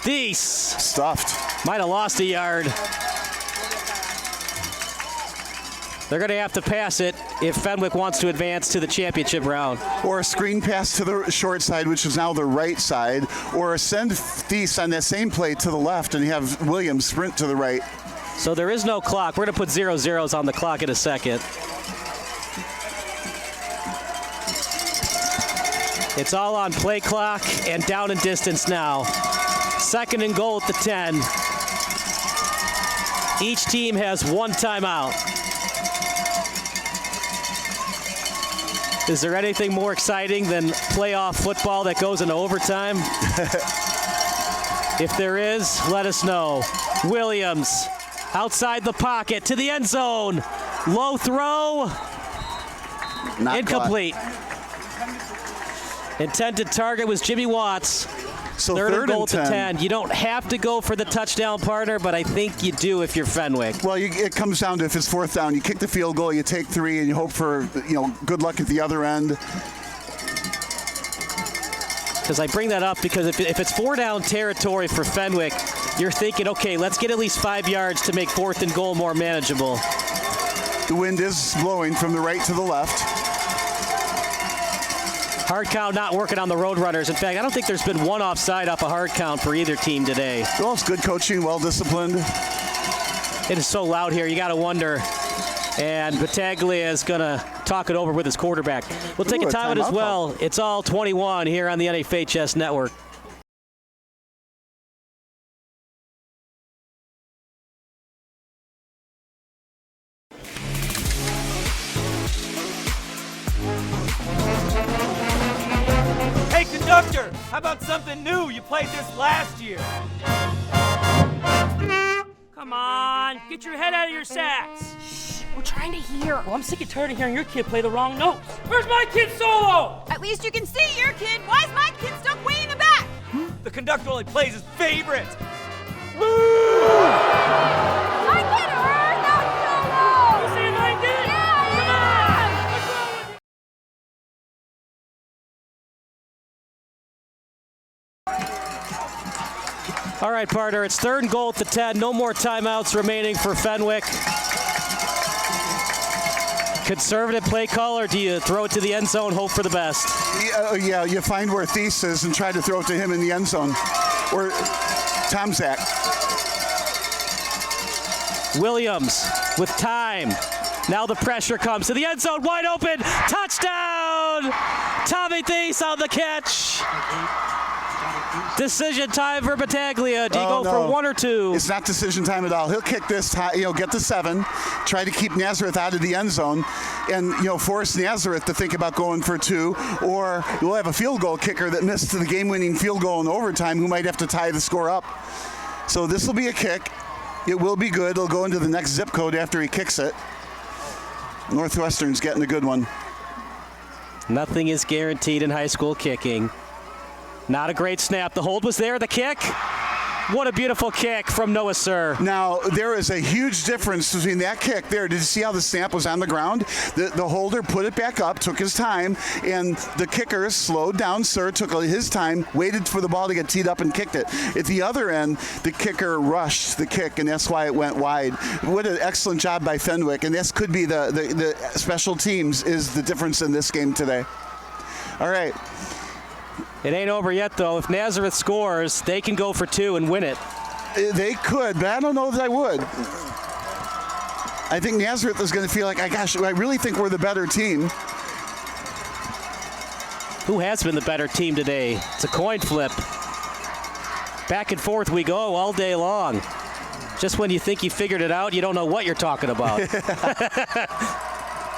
Thies. Stuffed. Might have lost a yard. They're going to have to pass it if Fenwick wants to advance to the championship round. Or a screen pass to the short side, which is now the right side, or send Thies on that same play to the left, and you have Williams sprint to the right. So there is no clock. We're going to put 0 zeros on the clock in a second. It's all on play clock and down and distance now. Second and goal at the 10. Each team has 1 timeout. Is there anything more exciting than playoff football that goes into overtime? If there is, let us know. Williams outside the pocket to the end zone. Low throw. Not incomplete. Caught. Intended target was Jimmy Watts. So third and goal and to 10. You don't have to go for the touchdown, partner, but I think you do if you're Fenwick. Well, it comes down to if it's 4th down, you kick the field goal, you take 3, and you hope for good luck at the other end. Because I bring that up because if it's 4-down territory for Fenwick, you're thinking, okay, let's get at least 5 yards to make 4th and goal more manageable. The wind is blowing from the right to the left. Hard count not working on the Roadrunners. In fact, I don't think there's been one offside off a hard count for either team today. Well, it's good coaching, well-disciplined. It is so loud here, you got to wonder. And Battaglia is going to talk it over with his quarterback. We'll take a timeout as well. It's all 21 here on the NFHS Network. Hey, conductor, how about something new? You played this last year. Come on, get your head out of your sacks. Shh, we're trying to hear. Well, I'm sick and tired of hearing your kid play the wrong notes. Where's my kid solo? At least you can see your kid. Why is my kid stuck way in the back? The conductor only plays his favorites. My kid heard that solo! You see what I did? Yeah! Come on! What's wrong with you? All right, partner, it's 3rd and goal at the 10. No more timeouts remaining for Fenwick. Conservative play call, or do you throw it to the end zone, hope for the best? Yeah, you find where Thies is and try to throw it to him in the end zone. Or Tomzak. Williams with time. Now the pressure comes to the end zone, wide open, touchdown! Tommy Thies on the catch. Decision time for Battaglia. Do you go for one or two? It's not decision time at all. He'll kick this, get the 7, try to keep Nazareth out of the end zone, and force Nazareth to think about going for 2. Or we'll have a field goal kicker that missed the game-winning field goal in overtime, who might have to tie the score up. So this will be a kick. It will be good. It'll go into the next zip code after he kicks it. Northwestern's getting a good one. Nothing is guaranteed in high school kicking. Not a great snap. The hold was there. The kick. What a beautiful kick from Noah Sir. Now, there is a huge difference between that kick there. Did you see how the snap was on the ground? The holder put it back up, took his time, and the kicker slowed down. Sir took his time, waited for the ball to get teed up and kicked it. At the other end, the kicker rushed the kick, and that's why it went wide. What an excellent job by Fenwick, and this could be the special teams is the difference in this game today. All right. It ain't over yet, though. If Nazareth scores, they can go for 2 and win it. They could, but I don't know that I would. I think Nazareth is going to feel like, I really think we're the better team. Who has been the better team today? It's a coin flip. Back and forth we go all day long. Just when you think you figured it out, you don't know what you're talking about.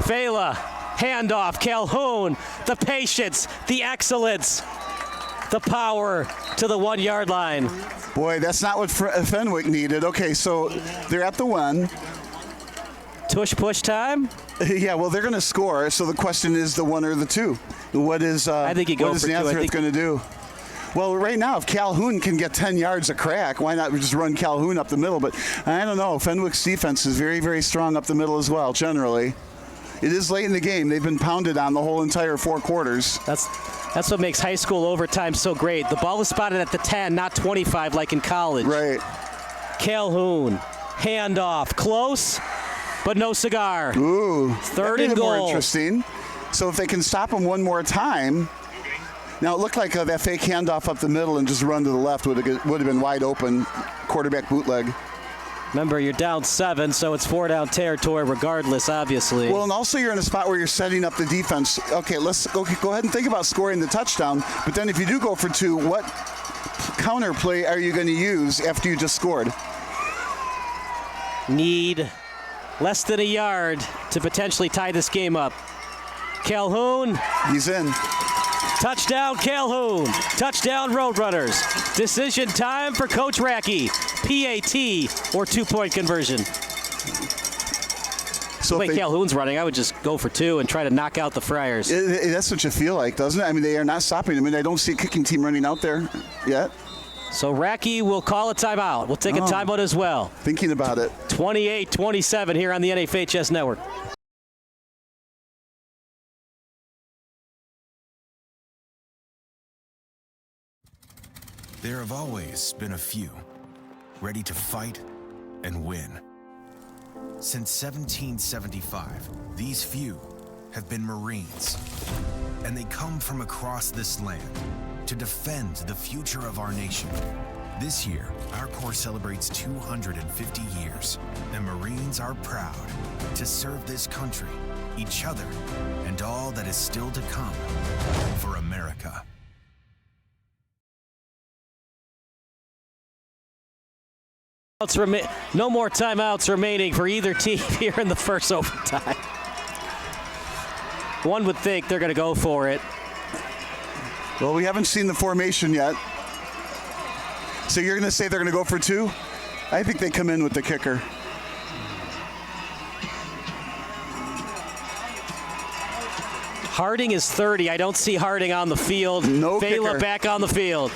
Fela, handoff, Calhoun, the patience, the excellence. The power to the 1 yard line. Boy, that's not what Fenwick needed. Okay, so they're at the 1. Tush push time? Yeah, well, they're going to score. So the question is the 1 or the 2. What is I think you go what is for Nazareth going to do? Well, right now, if Calhoun can get 10 yards a crack, why not just run Calhoun up the middle? But I don't know. Fenwick's defense is very, very strong up the middle as well, generally. It is late in the game. They've been pounded on the whole entire 4 quarters. That's what makes high school overtime so great. The ball is spotted at the 10, not 25 like in college. Right. Calhoun, handoff, close, but no cigar. Ooh. 3rd and goal. More interesting. So if they can stop him one more time. Now it looked like that fake handoff up the middle and just run to the left would have been wide open. Quarterback bootleg. Remember, you're down 7, so it's 4 down territory regardless, obviously. Well, and also you're in a spot where you're setting up the defense. Okay, let's go ahead and think about scoring the touchdown. But then if you do go for 2, what counter play are you going to use after you just scored? Need less than a yard to potentially tie this game up. Calhoun. He's in. Touchdown, Calhoun. Touchdown, Roadrunners. Decision time for Coach Racky. PAT or 2-point conversion. So the way Calhoun's running, I would just go for 2 and try to knock out the Friars. That's what you feel like, doesn't it? I mean, they are not stopping. I mean, I don't see a kicking team running out there yet. So Racky will call a timeout. We'll take a timeout as well. Thinking about it. 28-27 here on the NFHS Network. There have always been a few ready to fight and win. Since 1775, these few have been Marines, and they come from across this land to defend the future of our nation. This year, our Corps celebrates 250 years, and Marines are proud to serve this country, each other, and all that is still to come for America. No more timeouts remaining for either team here in the first overtime. One would think they're going to go for it. Well, we haven't seen the formation yet. So you're going to say they're going to go for 2? I think they come in with the kicker. Harding is 30. I don't see Harding on the field. No Fela kicker. back on the field.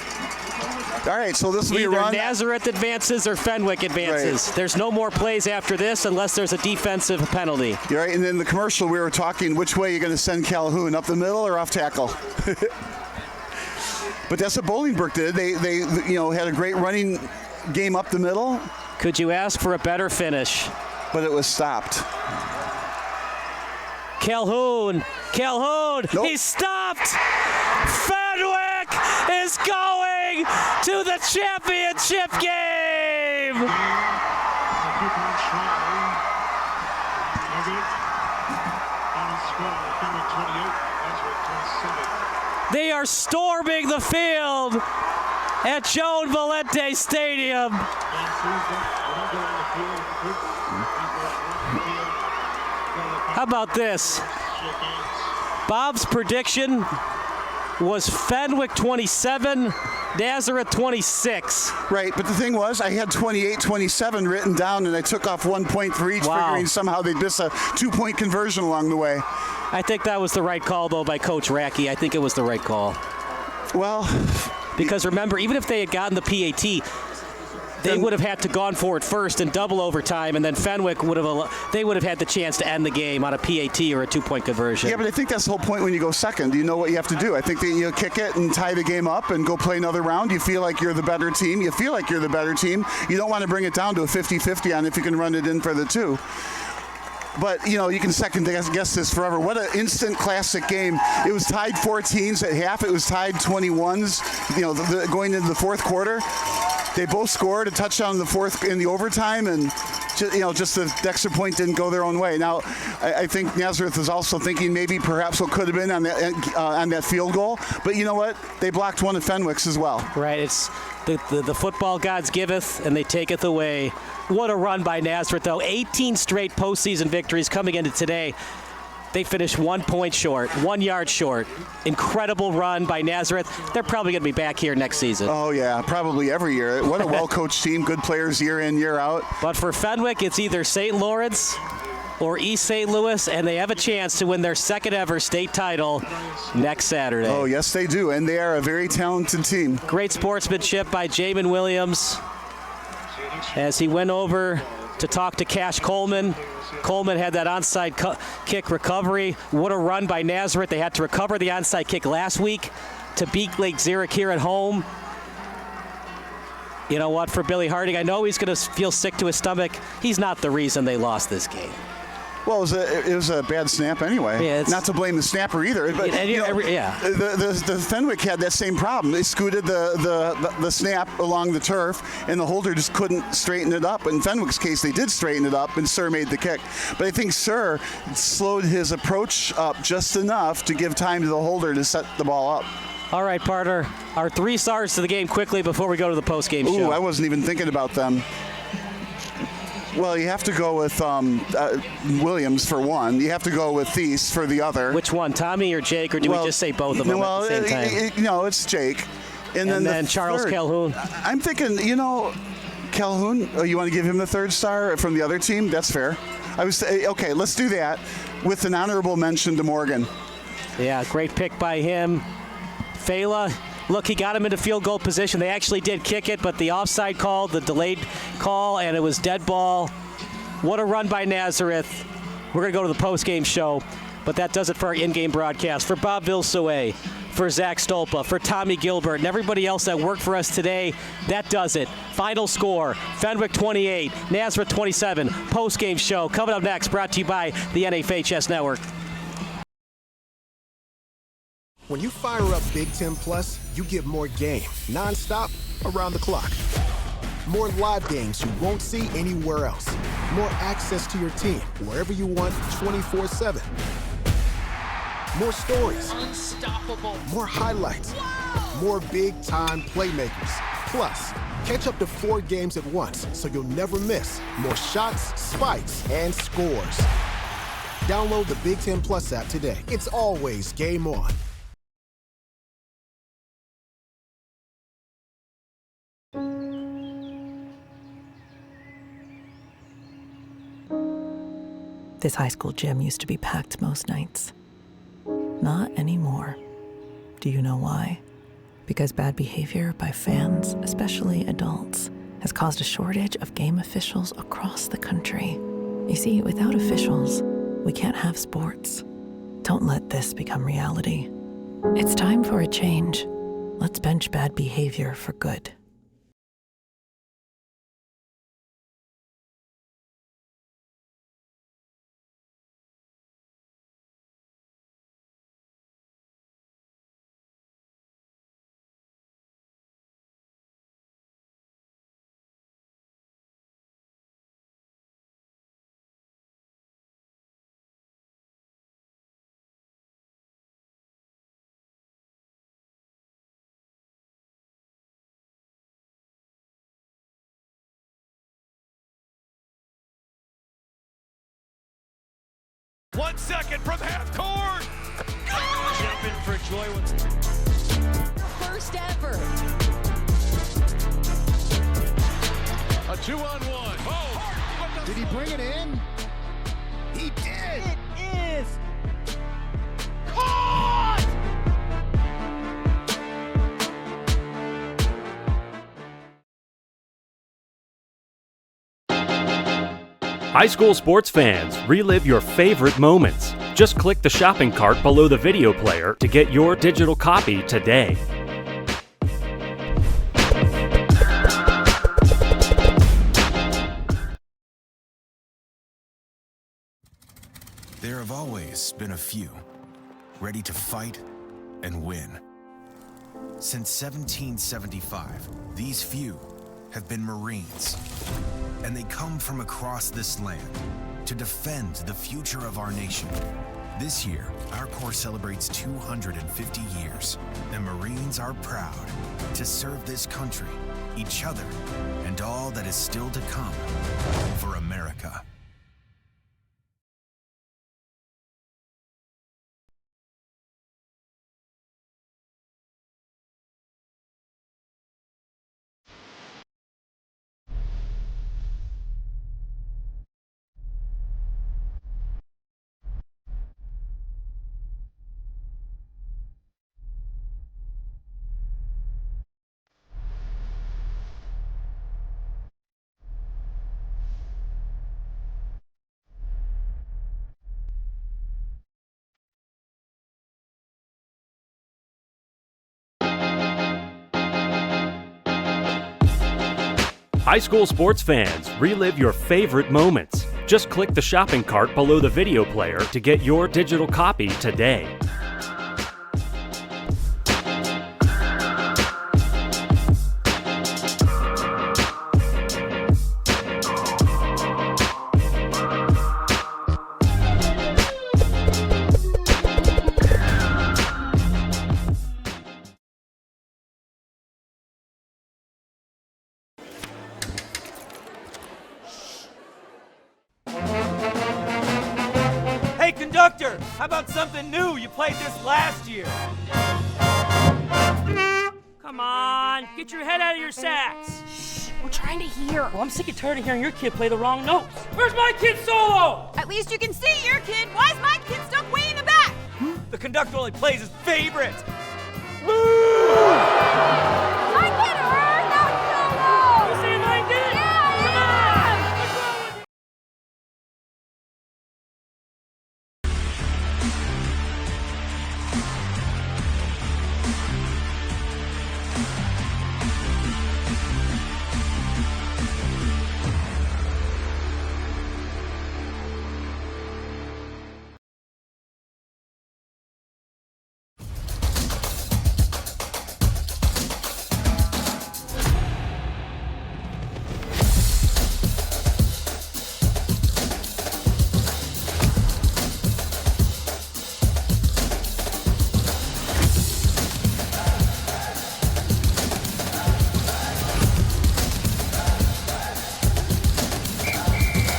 All right, so this will be a Either run. Nazareth advances or Fenwick advances. Right. There's no more plays after this unless there's a defensive penalty. You're right, and then the commercial we were talking, which way you're going to send Calhoun, up the middle or off tackle? But that's what Bolingbrook did. They had a great running game up the middle. Could you ask for a better finish? But it was stopped. Calhoun, nope. He's stopped. Fenwick is going to the championship game. They are storming the field. at Joan Valente Stadium. How about this? Bob's prediction was Fenwick 27, Nazareth 26. Right, but the thing was, I had 28-27 written down, and I took off 1 point for each, figuring somehow they'd miss a 2-point conversion along the way. I think that was the right call, though, by Coach Racky. I think it was the right call. Well, because remember, even if they had gotten the PAT, they would have had to gone for it first in double overtime, and then Fenwick would have had the chance to end the game on a PAT or a 2-point conversion. Yeah, but I think that's the whole point when you go second. You know what you have to do. I think that you kick it and tie the game up and go play another round. You feel like you're the better team. You feel like you're the better team. You don't want to bring it down to a 50-50 on if you can run it in for the 2. But, you can second guess this forever. What an instant classic game. It was tied 14s at half. It was tied 21s, going into the fourth quarter. They both scored a touchdown in the overtime, and just the extra point didn't go their own way. Now, I think Nazareth was also thinking maybe perhaps what could have been on that field goal. But you know what? They blocked one of Fenwick's as well. Right. It's the football gods giveth, and they taketh away. What a run by Nazareth, though. 18 straight postseason victories coming into today. They finished 1 point short, 1 yard short. Incredible run by Nazareth. They're probably going to be back here next season. Oh, yeah, probably every year. What a well-coached team, good players year in, year out. But for Fenwick, it's either St. Lawrence or East St. Louis, and they have a chance to win their second ever state title next Saturday. Oh, yes, they do, and they are a very talented team. Great sportsmanship by Jamin Williams as he went over to talk to Cash Coleman. Coleman had that onside kick recovery. What a run by Nazareth. They had to recover the onside kick last week to beat Lake Zurich here at home. You know what, for Billy Harding, I know he's going to feel sick to his stomach. He's not the reason they lost this game. Well, it was a bad snap anyway. Yeah, not to blame the snapper either. But the Fenwick had that same problem. They scooted the snap along the turf, and the holder just couldn't straighten it up. In Fenwick's case, they did straighten it up, and Sir made the kick. But I think Sir slowed his approach up just enough to give time to the holder to set the ball up. All right, partner. Our 3 stars to the game quickly before we go to the post-game show. Ooh, I wasn't even thinking about them. Well, you have to go with Williams for one. You have to go with Thies for the other. Which one, Tommy or Jake, or do we just say both of them at the same time? No, it's Jake. And then Charles Calhoun. I'm thinking, Calhoun, you want to give him the 3rd star from the other team? That's fair. Okay, let's do that with an honorable mention to Morgan. Yeah, great pick by him. Fela. Look, he got him into field goal position. They actually did kick it, but the offside call, the delayed call, and it was dead ball. What a run by Nazareth. We're going to go to the post-game show, but that does it for our in-game broadcast. For Bob Vilsoe, for Zach Stolpa, for Tommy Gilbert, and everybody else that worked for us today, that does it. Final score, Fenwick 28, Nazareth 27. Post-game show coming up next, brought to you by the NFHS Network. When you fire up Big Ten Plus, you get more game, nonstop, around the clock. More live games you won't see anywhere else. More access to your team, wherever you want, 24/7. More stories. Unstoppable. More highlights. More big-time playmakers. Plus, catch up to 4 games at once, so you'll never miss more shots, spikes, and scores. Download the Big Ten Plus app today. It's always game on. This high school gym used to be packed most nights. Not anymore. Do you know why? Because bad behavior by fans, especially adults, has caused a shortage of game officials across the country. You see, without officials, we can't have sports. Don't let this become reality. It's time for a change. Let's bench bad behavior for good. 1 second from half court. Jumping for joy. First ever. A 2-on-1. Oh! Did he bring it in? He did! It is Caught! High school sports fans, relive your favorite moments. Just click the shopping cart below the video player to get your digital copy today. There have always been a few, ready to fight and win. Since 1775, these few have been Marines, and they come from across this land to defend the future of our nation. This year, our Corps celebrates 250 years, and Marines are proud to serve this country, each other, and all that is still to come for America. High school sports fans, relive your favorite moments. Just click the shopping cart below the video player to get your digital copy today. Hey, conductor, how about something new? You played this last year. Come on, get your head out of your sacks. Shh, we're trying to hear. Well, I'm sick and tired of hearing your kid play the wrong notes. Where's my kid solo? At least you can see your kid. Why is my kid stuck way in the back? The conductor only plays his favorite. My kid heard that solo! You say mine did? Yeah, Come on! What's wrong with you?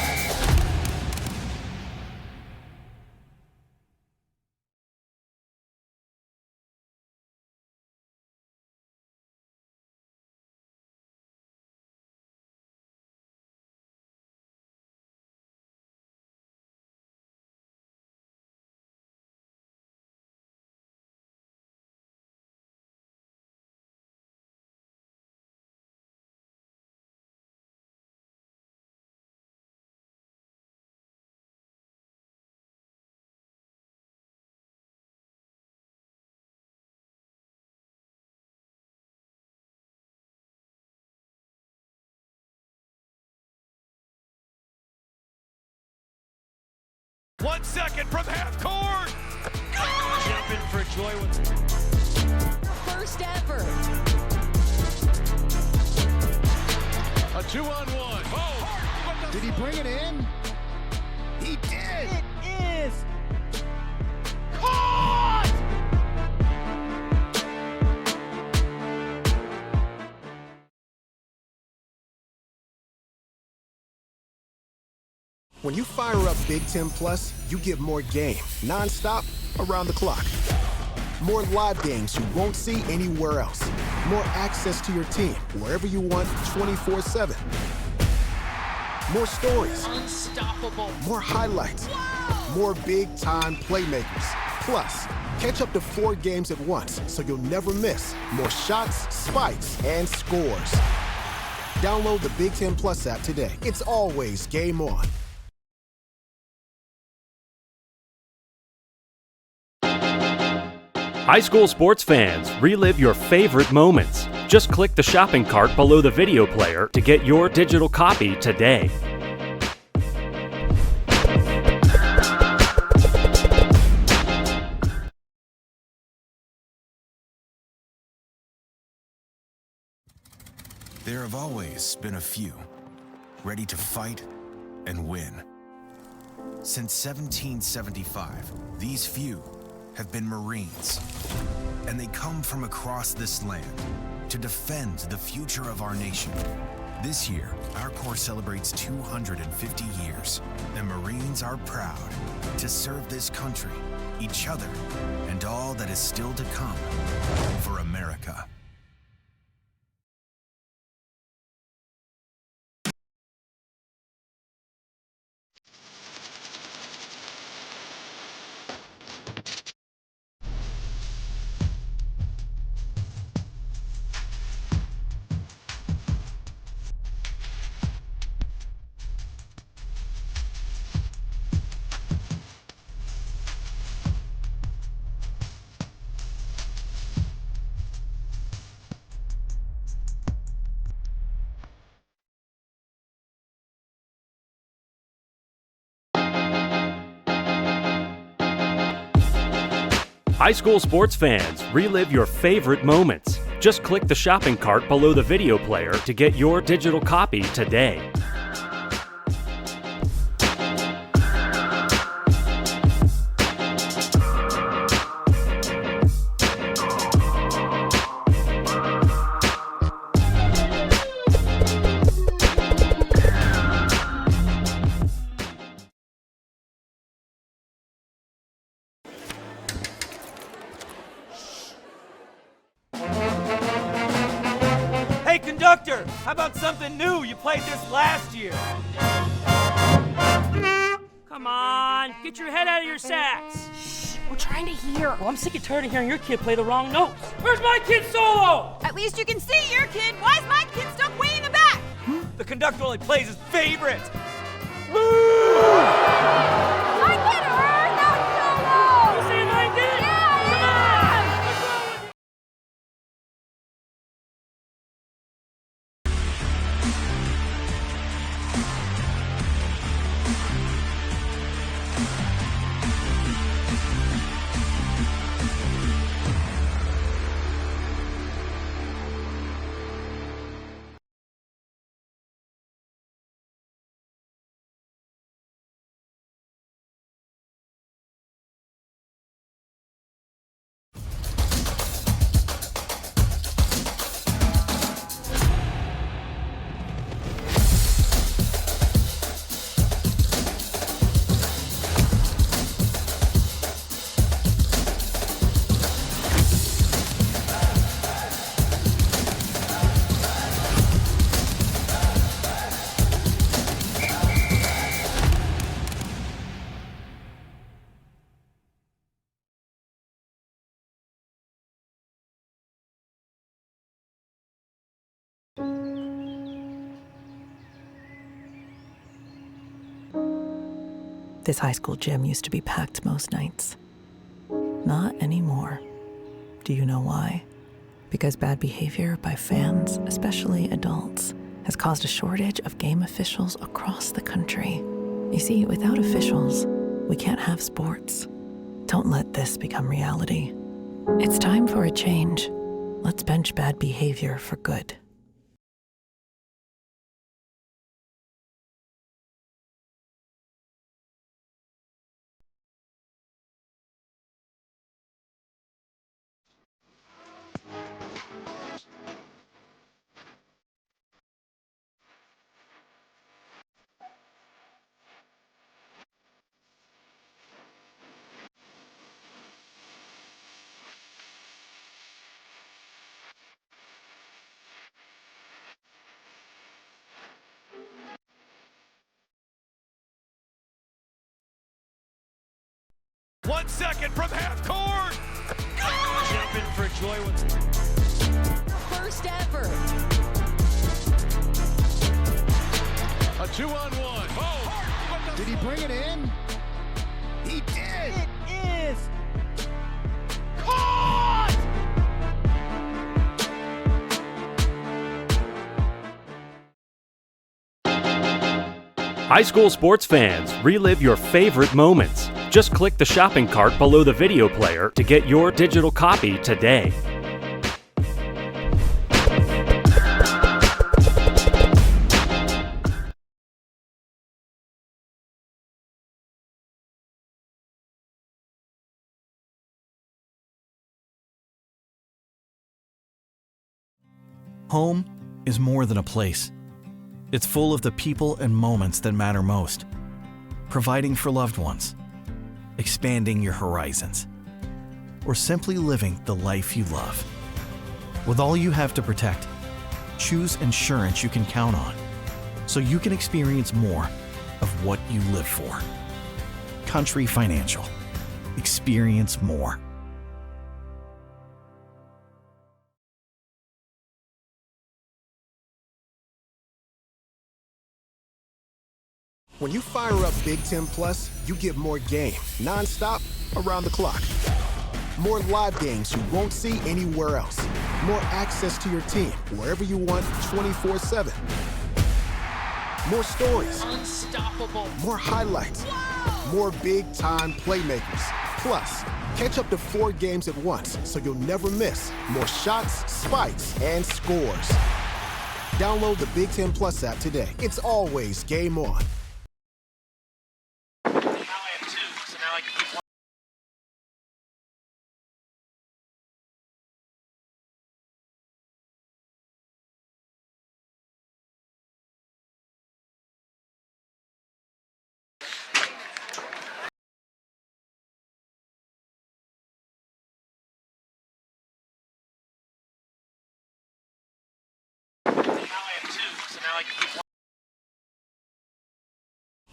One second from half court. Jumping for joy. First ever. A 2-on-1. Oh! Did he bring it in? He did! It is Caught! When you fire up Big Ten Plus, you get more game, nonstop, around the clock. More live games you won't see anywhere else. More access to your team wherever you want, 24/7. More stories. Unstoppable. More highlights. More big-time playmakers. Plus, catch up to 4 games at once so you'll never miss more shots, spikes, and scores. Download the Big Ten Plus app today. It's always game on. High school sports fans, relive your favorite moments. Just click the shopping cart below the video player to get your digital copy today. There have always been a few, ready to fight and win. Since 1775, these few have been Marines, and they come from across this land to defend the future of our nation. This year, our Corps celebrates 250 years, and Marines are proud to serve this country, each other, and all that is still to come for America. High school sports fans, relive your favorite moments. Just click the shopping cart below the video player to get your digital copy today. Hey, conductor, how about something new? You played this last year. Come on, get your head out of your sacks. Shh, we're trying to hear. Well, I'm sick and tired of hearing your kid play the wrong notes. Where's my kid solo? At least you can see your kid. Why is my kid stuck way in the back? The conductor only plays his favorite. I can earn that solo! You say like it? Yeah, Come on! What's wrong with you? This high school gym used to be packed most nights. Not anymore. Do you know why? Because bad behavior by fans, especially adults, has caused a shortage of game officials across the country. You see, without officials, we can't have sports. Don't let this become reality. It's time for a change. Let's bench bad behavior for good. 1 second from half court. Jumping for joy. First ever. A 2-on-1. Oh! Did he bring it in? He did! It is caught! High school sports fans, relive your favorite moments. Just click the shopping cart below the video player to get your digital copy today. Home is more than a place. It's full of the people and moments that matter most. Providing for loved ones, expanding your horizons, or simply living the life you love. With all you have to protect, choose insurance you can count on, so you can experience more of what you live for. Country Financial. Experience more. When you fire up Big Ten Plus, you get more game, non-stop, around the clock. More live games you won't see anywhere else. More access to your team, wherever you want, 24/7. More stories. Unstoppable. More highlights. More big-time playmakers. Plus, catch up to 4 games at once, so you'll never miss more shots, spikes, and scores. Download the Big Ten Plus app today. It's always game on.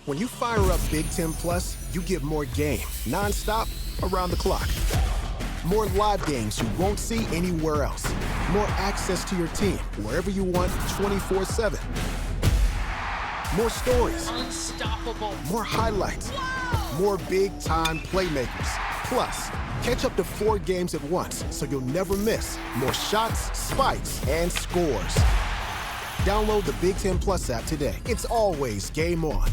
When you fire up Big Ten Plus, you get more game, non-stop, around the clock. More live games you won't see anywhere else. More access to your team, wherever you want, 24/7. More stories. Unstoppable. More highlights. More big-time playmakers. Plus, catch up to 4 games at once, so you'll never miss more shots, spikes, and scores. Download the Big Ten Plus app today. It's always game on.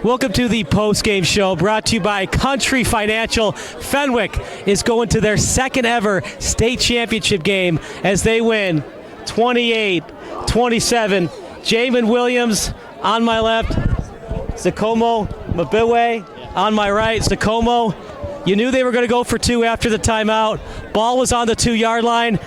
Welcome to the post-game show brought to you by Country Financial. Fenwick is going to their second ever state championship game as they win 28-27. Jamin Williams on my left, Zakomo Mabiwe on my right. Zakomo, you knew they were going to go for 2 after the timeout. Ball was on the 2-yard line.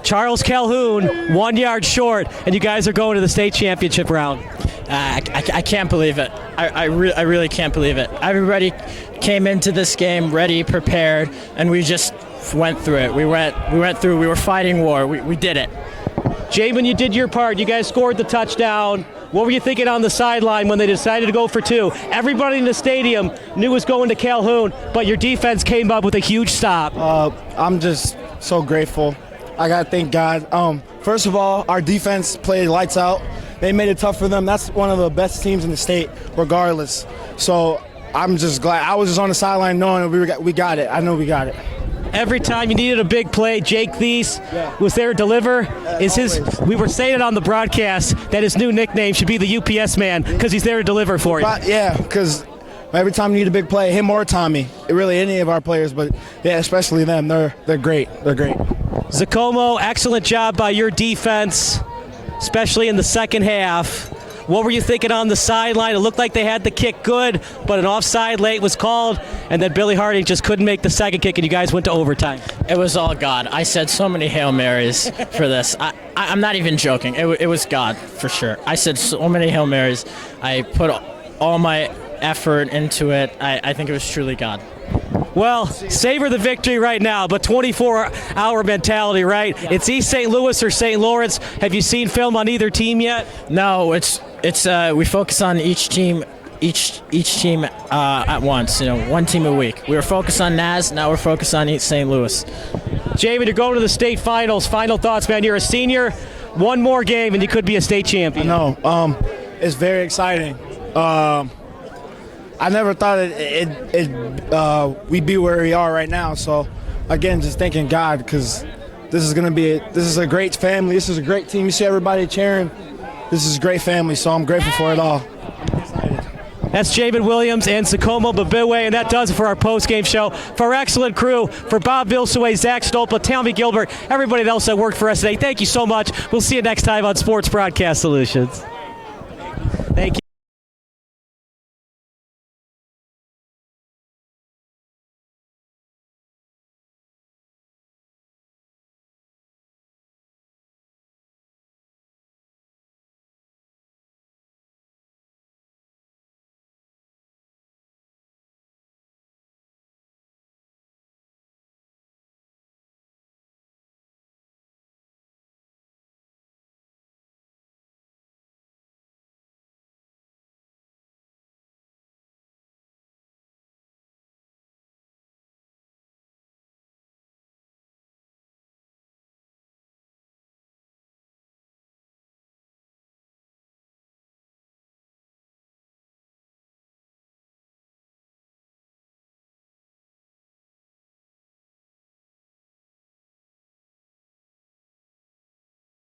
Charles Calhoun 1 yard short, and you guys are going to the state championship round. I can't believe it. I really can't believe it. Everybody came into this game ready, prepared, and we just went through it. We went through. We were fighting war. We did it. Jamin, you did your part. You guys scored the touchdown. What were you thinking on the sideline when they decided to go for 2? Everybody in the stadium knew it was going to Calhoun, but your defense came up with a huge stop. I'm just so grateful. I got to thank God. First of all, our defense played lights out. They made it tough for them. That's one of the best teams in the state, regardless. So I'm just glad. I was just on the sideline knowing we got it. I know we got it. Every time you needed a big play, Jake Thies was there to deliver. We were saying it on the broadcast that his new nickname should be the UPS man because he's there to deliver for you. Yeah, because Every time you need a big play, him or Tommy, really any of our players, but yeah, especially them. They're great. They're great. Zacomo, excellent job by your defense, especially in the second half. What were you thinking on the sideline? It looked like they had the kick good, but an offside late was called, and then Billy Harding just couldn't make the second kick, and you guys went to overtime. It was all God. I said so many Hail Marys for this. I'm not even joking. It was God, for sure. I said so many Hail Marys. I put all my effort into it. I think it was truly God. Well, savor the victory right now, but 24-hour mentality, right? Yeah. It's East St. Louis or St. Lawrence. Have you seen film on either team yet? No, it's we focus on each team at once. One team a week. We were focused on Naz. Now we're focused on East St. Louis. Jamie, you're going to the state finals. Final thoughts, man. You're a senior. One more game and you could be a state champion. I know. It's very exciting. I never thought we'd be where we are right now. So, again, just thanking God, because this is a great family. This is a great team. You see everybody cheering. This is a great family, so I'm grateful for it all. That's Jamin Williams and Zacomo Babiwe, and that does it for our post-game show. For our excellent crew, for Bob Vilsaway, Zach Stolpa, Tammy Gilbert, everybody else that worked for us today, thank you so much. We'll see you next time on Sports Broadcast Solutions.